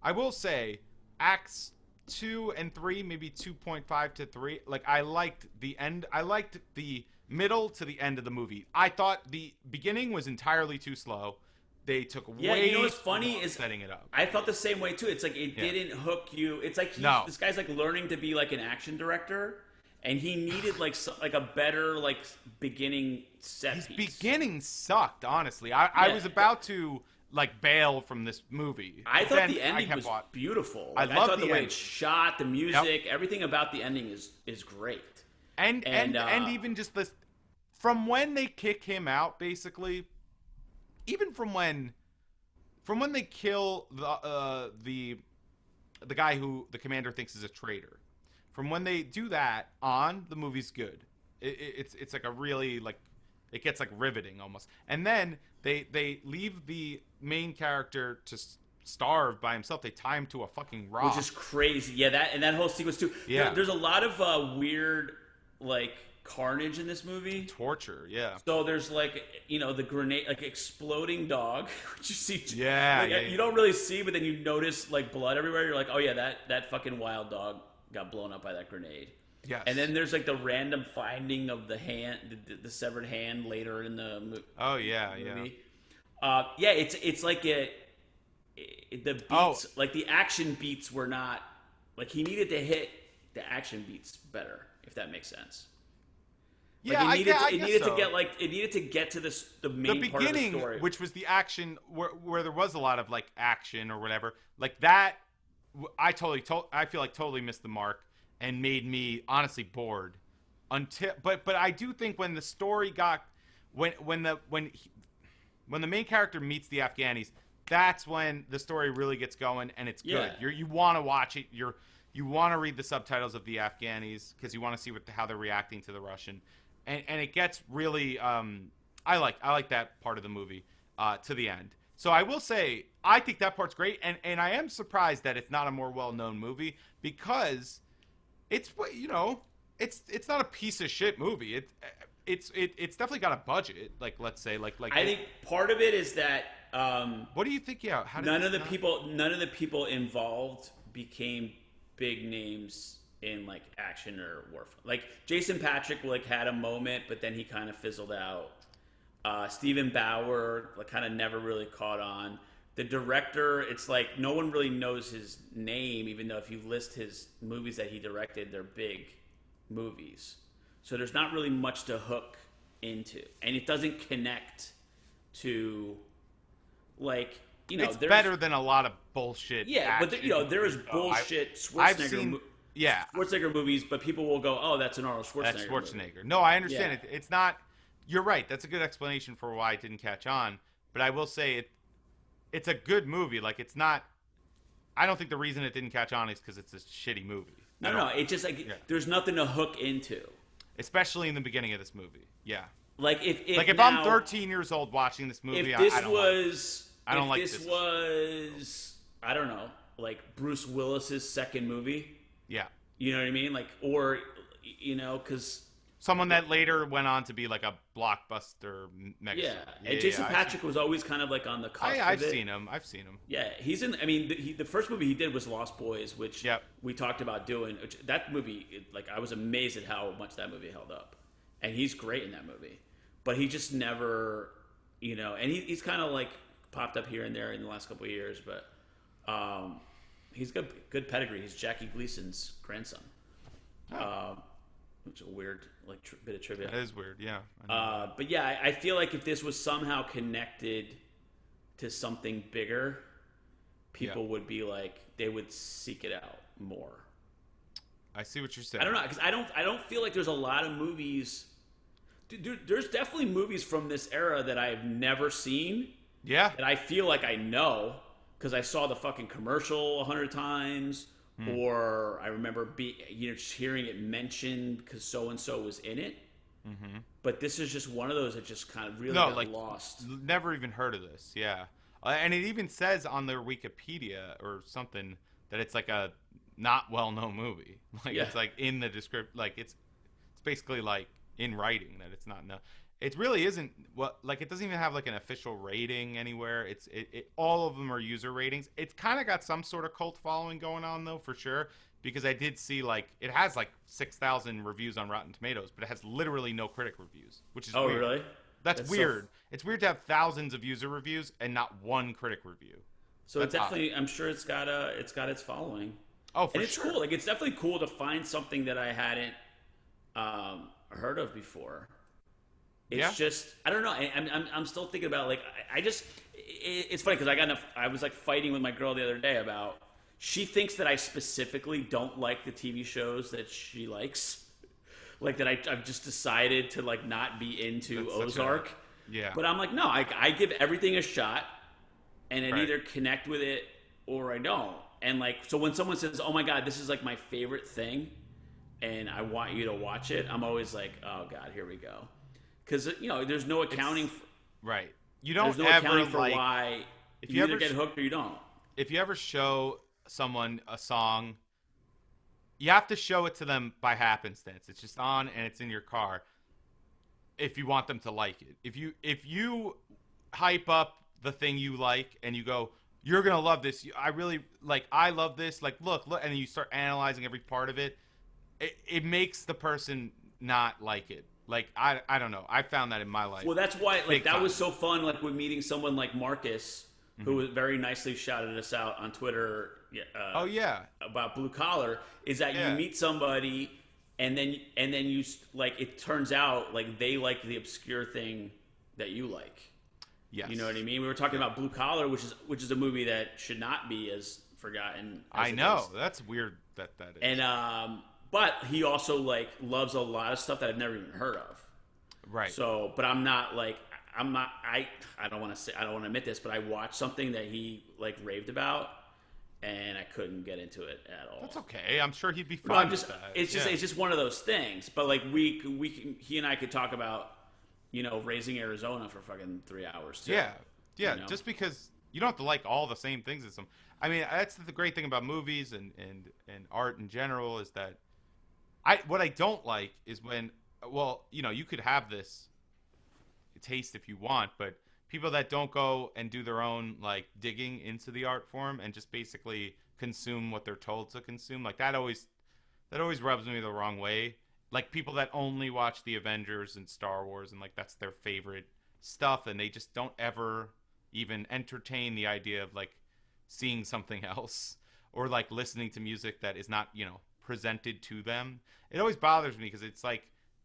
I will say, acts 2 and 3, maybe 2.5 to 3. Like I liked the end. I liked the middle to the end of the movie. I thought the beginning was entirely too slow. They took way you know what's funny is setting it up. I felt the same way too. It's like it didn't hook you. It's like this guy's like learning to be like an action director. And he needed like a better like beginning set piece. His beginning sucked, honestly. I was about to like bail from this movie. I thought the ending was beautiful. I loved the way it's shot, the music, everything about the ending is great. And even just this from when they kick him out, basically, even from when they kill the guy who the commander thinks is a traitor, from when they do that on, the movie's good. It's like a really, like, it gets like riveting almost. And then they leave the main character to starve by himself. They tie him to a fucking rock, which is crazy. Yeah, that whole sequence too. Yeah, there's a lot of weird, like, carnage in this movie. Torture, yeah. So there's, like, the grenade, like, exploding dog, which you see. Yeah, like, you don't really see, but then you notice, like, blood everywhere. You're like, oh yeah, that fucking wild dog got blown up by that grenade. Yes. And then there's, like, the random finding of the hand, the severed hand later in the movie. Oh yeah, movie. Yeah. It's like the beats, like, the action beats were not, like, he needed to hit the action beats better, if that makes sense. Like, yeah, it needed to get to the main part of the story, which was the action where there was a lot of, like, action or whatever. Like that, I feel like totally missed the mark and made me honestly bored. But I do think when the story got when the main character meets the Afghanis, that's when the story really gets going and it's good. Yeah. You want to watch it. You want to read the subtitles of the Afghanis because you want to see how they're reacting to the Russian. And it gets really I like that part of the movie to the end. So I will say I think that part's great, and I am surprised that it's not a more well-known movie because it's it's not a piece of shit movie. It's definitely got a budget. Like, let's say like I think part of it is that what do you think? Yeah, none of the people involved became big names in, like, action or warfare. Like, Jason Patric, like, had a moment, but then he kind of fizzled out. Stephen Bauer, like, kind of never really caught on. The director, it's like no one really knows his name, even though if you list his movies that he directed, they're big movies. So there's not really much to hook into, and it doesn't connect to, like, it's better than a lot of bullshit. Yeah, action but there is bullshit Schwarzenegger movies, but people will go, "Oh, that's an Arnold Schwarzenegger." That's Schwarzenegger. Movie. No, I understand it. It's not. You're right. That's a good explanation for why it didn't catch on. But I will say it's a good movie. Like, it's not. I don't think the reason it didn't catch on is because it's a shitty movie. No. It's just like there's nothing to hook into, especially in the beginning of this movie. Yeah. Like if now, I'm 13 years old watching this movie, I don't like this. I don't know, like Bruce Willis's second movie. Yeah. You know what I mean? Like, or, because someone that later went on to be like a blockbuster mega. Yeah. And Jason Patric was always kind of like on the cusp of it. I've seen him. Yeah, he's in. I mean, the first movie he did was Lost Boys, which we talked about doing. That movie, like, I was amazed at how much that movie held up, and he's great in that movie. But he just never, and he's kind of like popped up here and there in the last couple of years, but he's got good pedigree. He's Jackie Gleason's grandson. Which is a weird, like, bit of trivia. That is weird, yeah. But yeah, I feel like if this was somehow connected to something bigger, people would be like, they would seek it out more. I see what you're saying. I don't know, because I don't feel like there's a lot of movies. Dude, there's definitely movies from this era that I've never seen. Yeah. That I feel like I know because I saw the fucking commercial 100 times, or I remember just hearing it mentioned because so and so was in it. Mm-hmm. But this is just one of those that just kind of really got lost. Never even heard of this. Yeah, and it even says on their Wikipedia or something that it's like a not well-known movie. Like it's like in the description, like it's basically like in writing that it's not. No, it really isn't. Like it doesn't even have like an official rating anywhere. It's all of them are user ratings. It's kind of got some sort of cult following going on though, for sure. Because I did see like it has like 6,000 reviews on Rotten Tomatoes, but it has literally no critic reviews, which is weird. Oh, really? That's weird. It's weird to have thousands of user reviews and not one critic review. So it's definitely, I'm sure it's got its following. Oh, for sure. And it's cool. Like it's definitely cool to find something that I hadn't heard of before. It's just, I don't know. I'm still thinking about like it's funny because I was like fighting with my girl the other day about. She thinks that I specifically don't like the TV shows that she likes. like that I've just decided to like not be into Ozark. Yeah. But I'm like, no, I give everything a shot, and I Right. either connect with it or I don't. And like, so when someone says, "Oh my God, this is like my favorite thing," and I want you to watch it, I'm always like, "Oh God, here we go," because there's no accounting. Right. You don't There's no ever accounting for like why if you you either ever get hooked or you don't. if you ever show someone a song, you have to show it to them by happenstance. It's just on and it's in your car. If you want them to like it, if you hype up the thing you like and you go, you're gonna love this. I really like. I love this. Like, look, and you start analyzing every part of it. It makes the person not like it. Like, I don't know. I found that in my life. Well, that's why like that time. was so fun. Like with meeting someone like Marcus, who was very nicely shouted us out on Twitter. Oh yeah. About Blue Collar is that Yeah. you meet somebody and then you like it turns out like they like the obscure thing that you like. Yes. You know what I mean? We were talking about Blue Collar, which is a movie that should not be as forgotten. As I know. That's weird that is. And but he also like loves a lot of stuff that I've never even heard of. Right. So, but I don't want to admit this, but I watched something that he like raved about, and I couldn't get into it at all. That's okay. I'm sure he'd be No, fine with that. it's just one of those things. But like he and I could talk about, raising Arizona for fucking 3 hours too. Yeah. you know? Just because you don't have to like all the same things as them. I mean, that's the great thing about movies and art in general is that what I don't like is when, you could have this taste if you want, but people that don't go and do their own like digging into the art form and just basically consume what they're told to consume, like that always rubs me the wrong way. Like people that only watch the Avengers and Star Wars and like that's their favorite stuff, and they just don't ever even entertain the idea of like seeing something else or like listening to music that is not presented to them. It always bothers me because it's like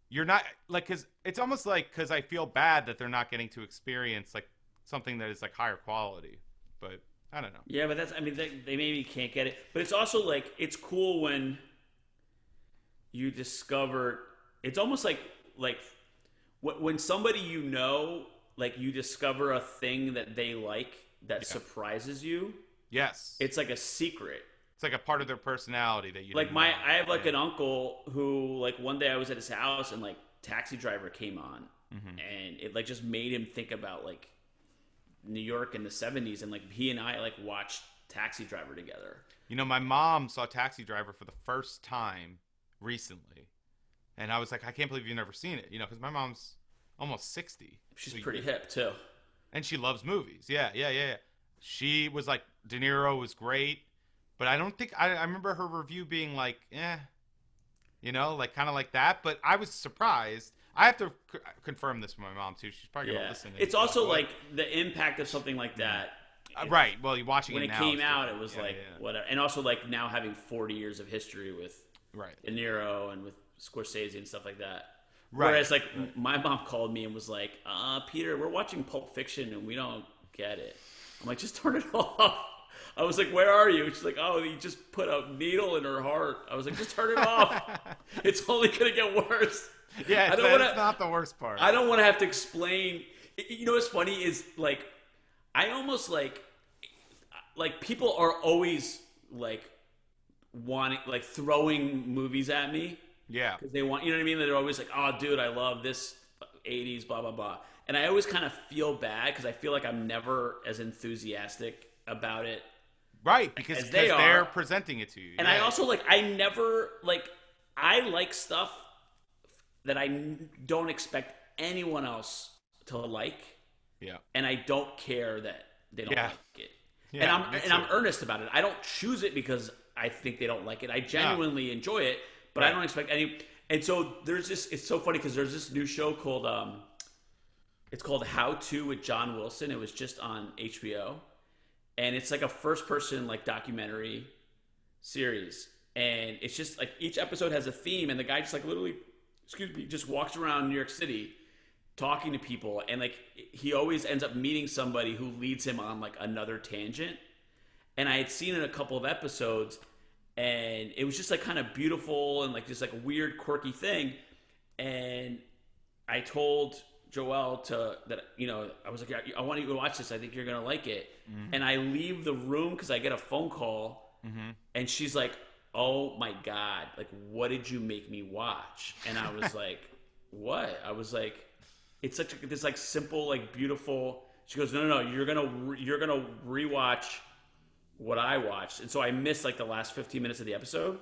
you're not like, because it's almost like, because I feel bad that they're not getting to experience like something that is like higher quality, but I don't know. Yeah, but they maybe can't get it, but it's also like it's cool when you discover. It's almost like when somebody like you discover a thing that they like that surprises you. Yes, It's like a secret. it's like a part of their personality that you Like didn't know. I have like an uncle who like one day I was at his house and like Taxi Driver came on, and it like just made him think about like New York in the 70s, and like he and I like watched Taxi Driver together. My mom saw Taxi Driver for the first time recently, and I was like, I can't believe you've never seen it, because my mom's almost 60. She's pretty hip too. And she loves movies. Yeah. She was like, De Niro was great, but I don't think I remember her review being like, like kind of like that. But I was surprised. I have to confirm this with my mom too. She's probably gonna listen. It's also like the impact of something like that. Right. Well, you're watching when it now. When it came out, it was whatever. And also like now having 40 years of history with De Niro and with Scorsese and stuff like that. Right. Whereas like my mom called me and was like, Peter, we're watching Pulp Fiction and we don't get it. I'm like, just turn it off. I was like, where are you? She's like, oh, you just put a needle in her heart. I was like, just turn it off. It's only going to get worse. Yeah, that's not the worst part. I don't want to have to explain. What's funny is like, I almost like people are always like wanting, like throwing movies at me. Yeah. Because they want, you know what I mean? They're always like, oh, dude, I love this 80s, blah, blah, blah. And I always kind of feel bad because I feel like I'm never as enthusiastic about it. Right, because they're presenting it to you. And I also, like, I like stuff that I don't expect anyone else to like. Yeah. And I don't care that they don't like it. Yeah, and I'm earnest about it. I don't choose it because I think they don't like it. I genuinely enjoy it, but I don't expect any. And so there's this. It's so funny because there's this new show called it's called How To with John Wilson. It was just on HBO, and it's like a first-person like documentary series, and it's just like each episode has a theme, and the guy just like literally, just walks around New York City talking to people, and like he always ends up meeting somebody who leads him on like another tangent. And I had seen it a couple of episodes, and it was just like kind of beautiful and like this like weird quirky thing. and I told Joelle that I was like, I want you to watch this. I think you're gonna like it. Mm-hmm. And I leave the room because I get a phone call, and she's like, "Oh my God! Like, what did you make me watch?" And I was like, "What?" I was like, "It's such this like simple, like beautiful." She goes, "No, you're gonna rewatch what I watched." And so I missed like the last 15 minutes of the episode.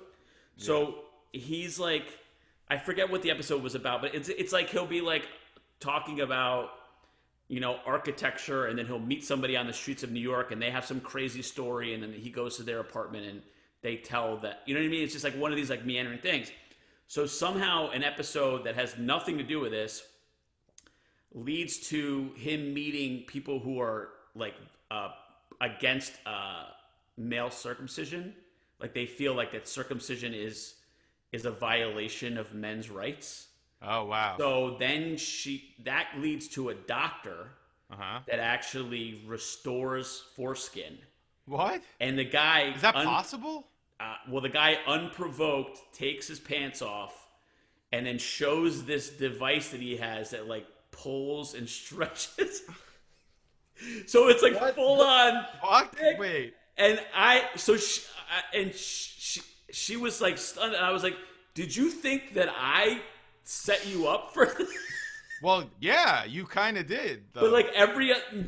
Yeah. So he's like, I forget what the episode was about, but it's like he'll be like talking about architecture, and then he'll meet somebody on the streets of New York, and they have some crazy story, and then he goes to their apartment and they tell that, you know what I mean? It's just like one of these like meandering things. So somehow an episode that has nothing to do with this leads to him meeting people who are like against male circumcision. Like they feel like that circumcision is a violation of men's rights. Oh, wow. So then that leads to a doctor that actually restores foreskin. What? And the guy... Is that possible? Well, the guy unprovoked takes his pants off and then shows this device that he has that like pulls and stretches. So it's like full on. Fuck? Wait. And she was like stunned, and I was like, "Did you think that I set you up for this?" Well, yeah, you kind of did. Though. But like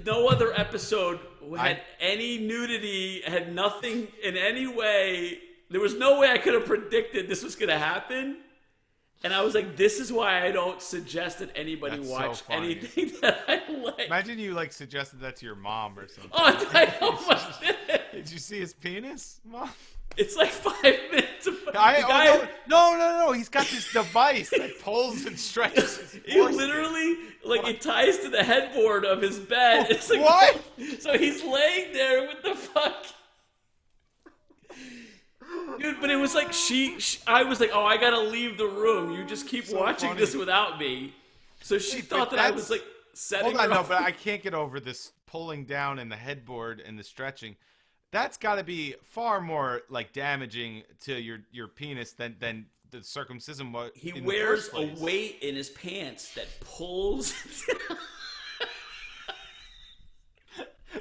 no other episode had any nudity, had nothing in any way. There was no way I could have predicted this was going to happen. And I was like, this is why I don't suggest that anybody watch anything that I like. Imagine you like suggested that to your mom or something. Oh, I almost did. Did you see his penis, Mom? It's like 5 minutes. No. He's got this device that pulls and stretches. He literally, it ties to the headboard of his bed. It's like, what? So he's laying there with the fuck. Dude, but it was like I was like, oh, I gotta leave the room. You just keep watching this without me. So she thought that I was like setting her up. No, but I can't get over this pulling down and the headboard and the stretching. That's got to be far more like damaging to your penis than the circumcision was. He wears a weight in his pants that pulls.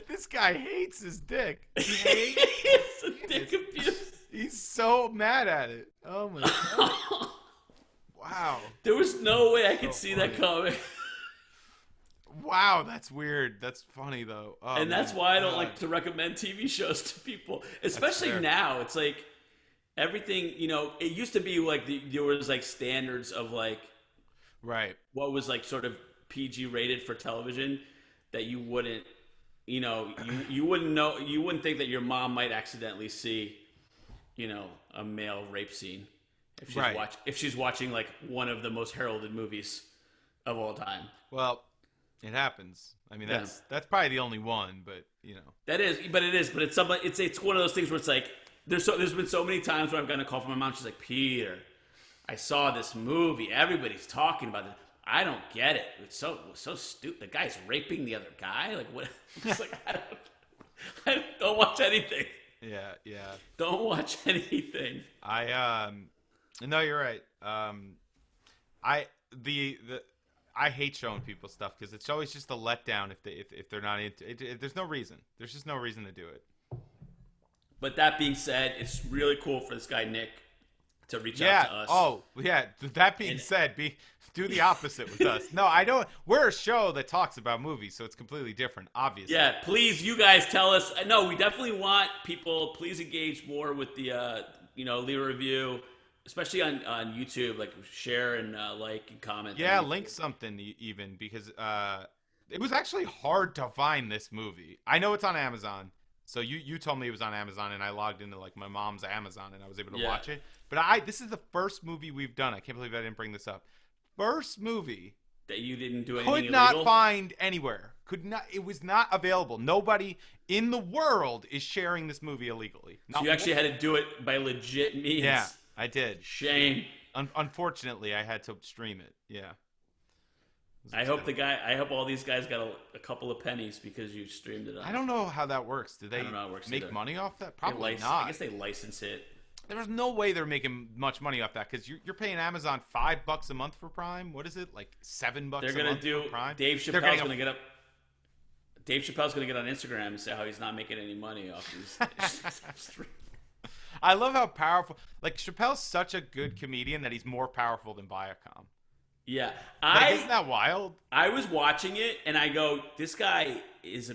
This guy hates his dick. He hates it's a dick abuse. He's so mad at it. Oh my God. Wow. There was no way I could see that coming. Wow, that's weird. That's funny though. Oh, and that's why I don't like to recommend TV shows to people, especially now. It's like everything, it used to be like there was like standards of like what was like sort of PG rated for television that you wouldn't, you wouldn't know, you wouldn't think that your mom might accidentally see, a male rape scene if she's watching like one of the most heralded movies of all time. Well, it happens. I mean, that's probably the only one, but But it's something. It's one of those things where it's like there's been so many times where I've gotten a call from my mom. She's like, Peter, I saw this movie. Everybody's talking about it. I don't get it. It's so stupid. The guy's raping the other guy. Like what? It's like I don't watch anything. Yeah. Don't watch anything. No, you're right. I hate showing people stuff because it's always just a letdown if they're not into it. There's no reason. There's just no reason to do it. But that being said, it's really cool for this guy Nick to reach out to us. Oh, yeah. That being said, do the opposite with us. No, I don't. We're a show that talks about movies, so it's completely different, obviously. Yeah, please, you guys tell us. No, we definitely want people. Please engage more with the, leave a review. Especially on YouTube, like share and like and comment. Yeah, link something even because it was actually hard to find this movie. I know it's on Amazon, so you told me it was on Amazon, and I logged into like my mom's Amazon, and I was able to watch it. But this is the first movie we've done. I can't believe I didn't bring this up. First movie that you didn't do anything could not find anywhere. Could not. It was not available. Nobody in the world is sharing this movie illegally. So you actually had to do it by legit means. Yeah. I did. Shame. Unfortunately, I had to stream it. Yeah. I hope all these guys got a couple of pennies because you streamed it. I don't know how that works. Do they I don't know how it works make either. money off that? Probably not. I guess they license it. There's no way they're making much money off that because you're paying Amazon $5 a month for Prime. What is it, like $7 They're a gonna month do. for Prime? Dave Chappelle's gonna get up. Dave Chappelle's gonna get on Instagram and say how he's not making any money off these. I love how powerful. Like Chappelle's such a good comedian that he's more powerful than Viacom. Yeah, isn't that wild? I was watching it and I go, this guy he's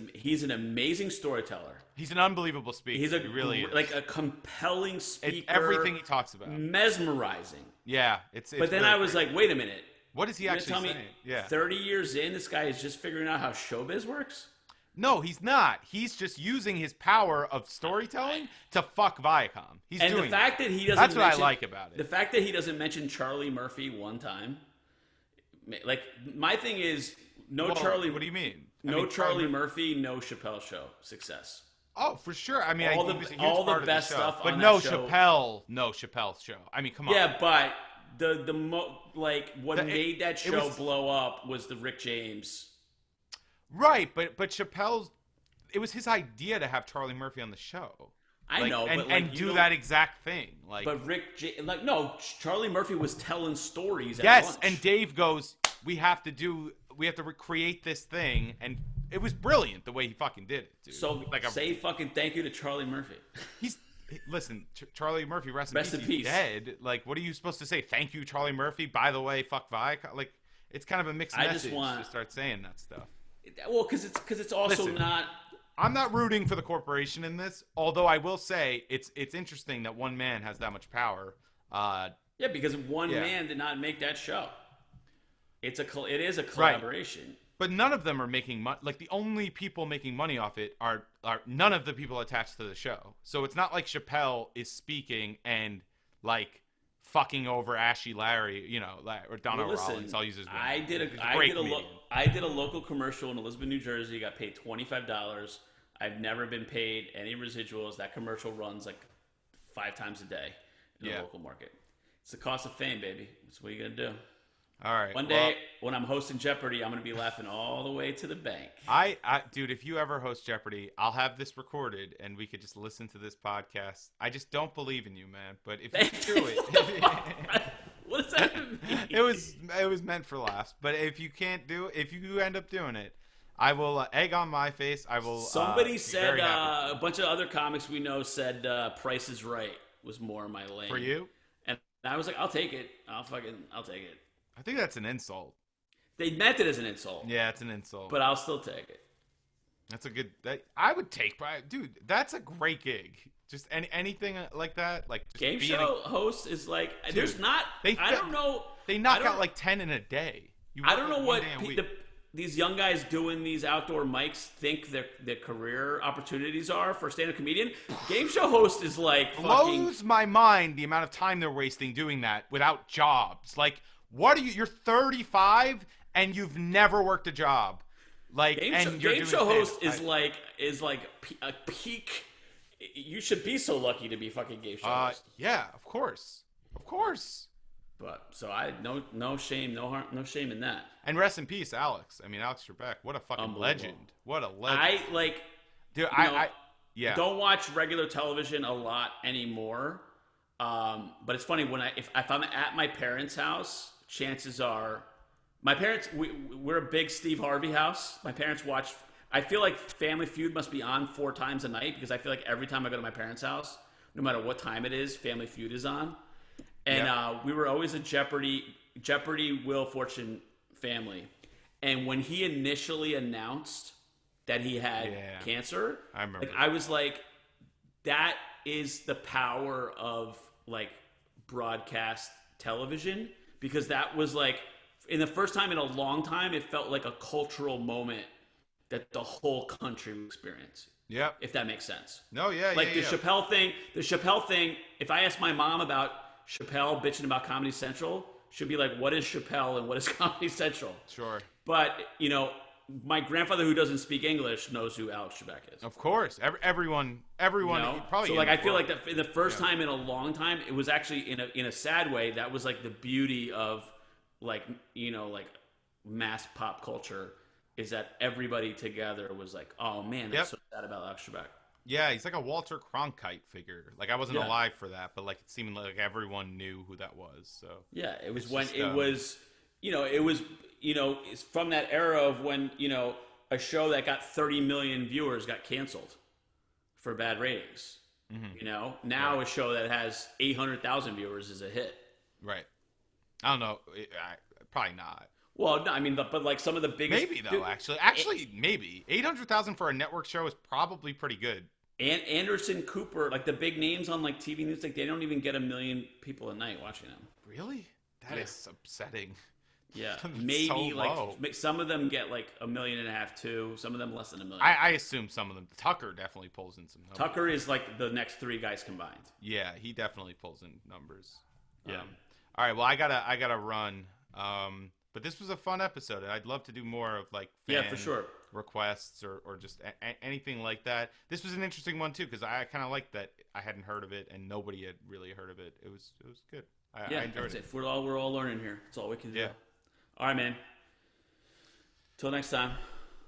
an amazing storyteller. He's an unbelievable speaker. He really is. Like a compelling speaker. Everything he talks about. Mesmerizing. Yeah, it's But then really I was great. like, wait a minute. What is he actually saying? Yeah. 30 years in, this guy is just figuring out how showbiz works? No, he's not. He's just using his power of storytelling to fuck Viacom. He's and doing the fact that he doesn't That's what I like about it. The fact that he doesn't mention Charlie Murphy one time. Like, my thing is, Charlie. What do you mean? Charlie Murphy, no Chappelle Show success. Oh, for sure. I mean, all he was a huge the part best of the show. stuff, but on no that show. Chappelle's show. I mean, come on. Yeah, but what made that show blow up was the Rick James. Right, but Chappelle's. It was his idea to have Charlie Murphy on the show. I know, and do that exact thing. But Charlie Murphy was telling stories. At yes, lunch. and Dave goes, we have to recreate this thing, and it was brilliant the way he fucking did it, dude. So say fucking thank you to Charlie Murphy. Listen, Charlie Murphy, rest in peace. He's dead. Like, what are you supposed to say? Thank you, Charlie Murphy. By the way, fuck Viacom. Like, it's kind of a mixed message to start saying that stuff. Well, because it's also not. I'm not rooting for the corporation in this, although I will say it's interesting that one man has that much power. Yeah, because one man did not make that show. It is a collaboration. Right. But none of them are making money. Like, the only people making money off it are none of the people attached to the show. So it's not like Chappelle is speaking and, like, fucking over Ashy Larry, or Donna Rollins. I'll use his name. I did a local commercial in Elizabeth, New Jersey. Got paid $25. I've never been paid any residuals. That commercial runs like 5 times a day in the local market. It's the cost of fame, baby. That's what you're gonna do. All right. One day when I'm hosting Jeopardy, I'm gonna be laughing all the way to the bank. Dude, if you ever host Jeopardy, I'll have this recorded and we could just listen to this podcast. I just don't believe in you, man. But if you do it, what does that mean? It was meant for laughs. But if you end up doing it, I will egg on my face. I will. Somebody said a bunch of other comics we know said Price is Right was more my lane. For you? And I was like, I'll take it. I'll take it. I think that's an insult. They meant it as an insult. Yeah, it's an insult. But I'll still take it. That's a good. I would take, dude. That's a great gig. Just anything like that, like just game show host is like. Dude, there's not. I don't know. They knock out like 10 in a day. I don't know what these young guys doing these outdoor mics think their career opportunities are for stand-up comedian. Game show host is like blows my mind the amount of time they're wasting doing that without jobs. Like, what are you? You're 35 and you've never worked a job. Like, game show host is like a peak. You should be so lucky to be fucking game show host. Yeah, of course. But so no shame, no harm, no shame in that. And rest in peace, Alex. I mean, Alex Trebek, what a fucking legend. What a legend. Dude, yeah. Don't watch regular television a lot anymore. But it's funny if I'm at my parents' house, chances are my parents we're a big Steve Harvey house. My parents watch. I feel like Family Feud must be on 4 times a night because I feel like every time I go to my parents' house, no matter what time it is, Family Feud is on. And we were always a Jeopardy Wheel of Fortune family. And when he initially announced that he had cancer, I remember. I was like, that is the power of like broadcast television, because that was like, in the first time in a long time, it felt like a cultural moment that the whole country would experience. Yeah. If that makes sense. No, yeah, like the Chappelle thing, if I ask my mom about Chappelle bitching about Comedy Central, she'd be like, what is Chappelle and what is Comedy Central? Sure. But, my grandfather who doesn't speak English knows who Alex Trebek is. Of course. Everyone probably. So I feel like the first time in a long time, it was actually in a sad way, that was like the beauty of like mass pop culture, is that everybody together was like, oh man, that's so sad about Alex Trebek. Yeah, he's like a Walter Cronkite figure. Like I wasn't Yeah. alive for that, but like it seemed like everyone knew who that was. So Yeah, it was it's when just, it was, it's from that era of when, a show that got 30 million viewers got canceled for bad ratings. Now a show that has 800,000 viewers is a hit. right. I don't know. Probably not. Well, no, I mean, but like some of the biggest. Maybe though. Actually, maybe 800,000 for a network show is probably pretty good. And Anderson Cooper, like the big names on like TV news, like they don't even get 1 million people a night watching them. Really? That is upsetting. Yeah, It's maybe so like low. some of them get like 1.5 million too. Some of them less than 1 million. I assume some of them. Tucker definitely pulls in some numbers. Tucker is like the next 3 guys combined. Yeah, he definitely pulls in numbers. Yeah. All right. Well, I gotta run. But this was a fun episode. I'd love to do more of like fan For sure. requests or just anything like that. This was an interesting one too because I kind of liked that I hadn't heard of it and nobody had really heard of it. It was good. I enjoyed it. We're all learning here. That's all we can do. Yeah. All right, man. Till next time.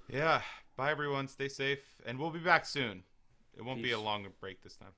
Yeah. Bye everyone. Stay safe, and we'll be back soon. It won't be Peace. a long break this time.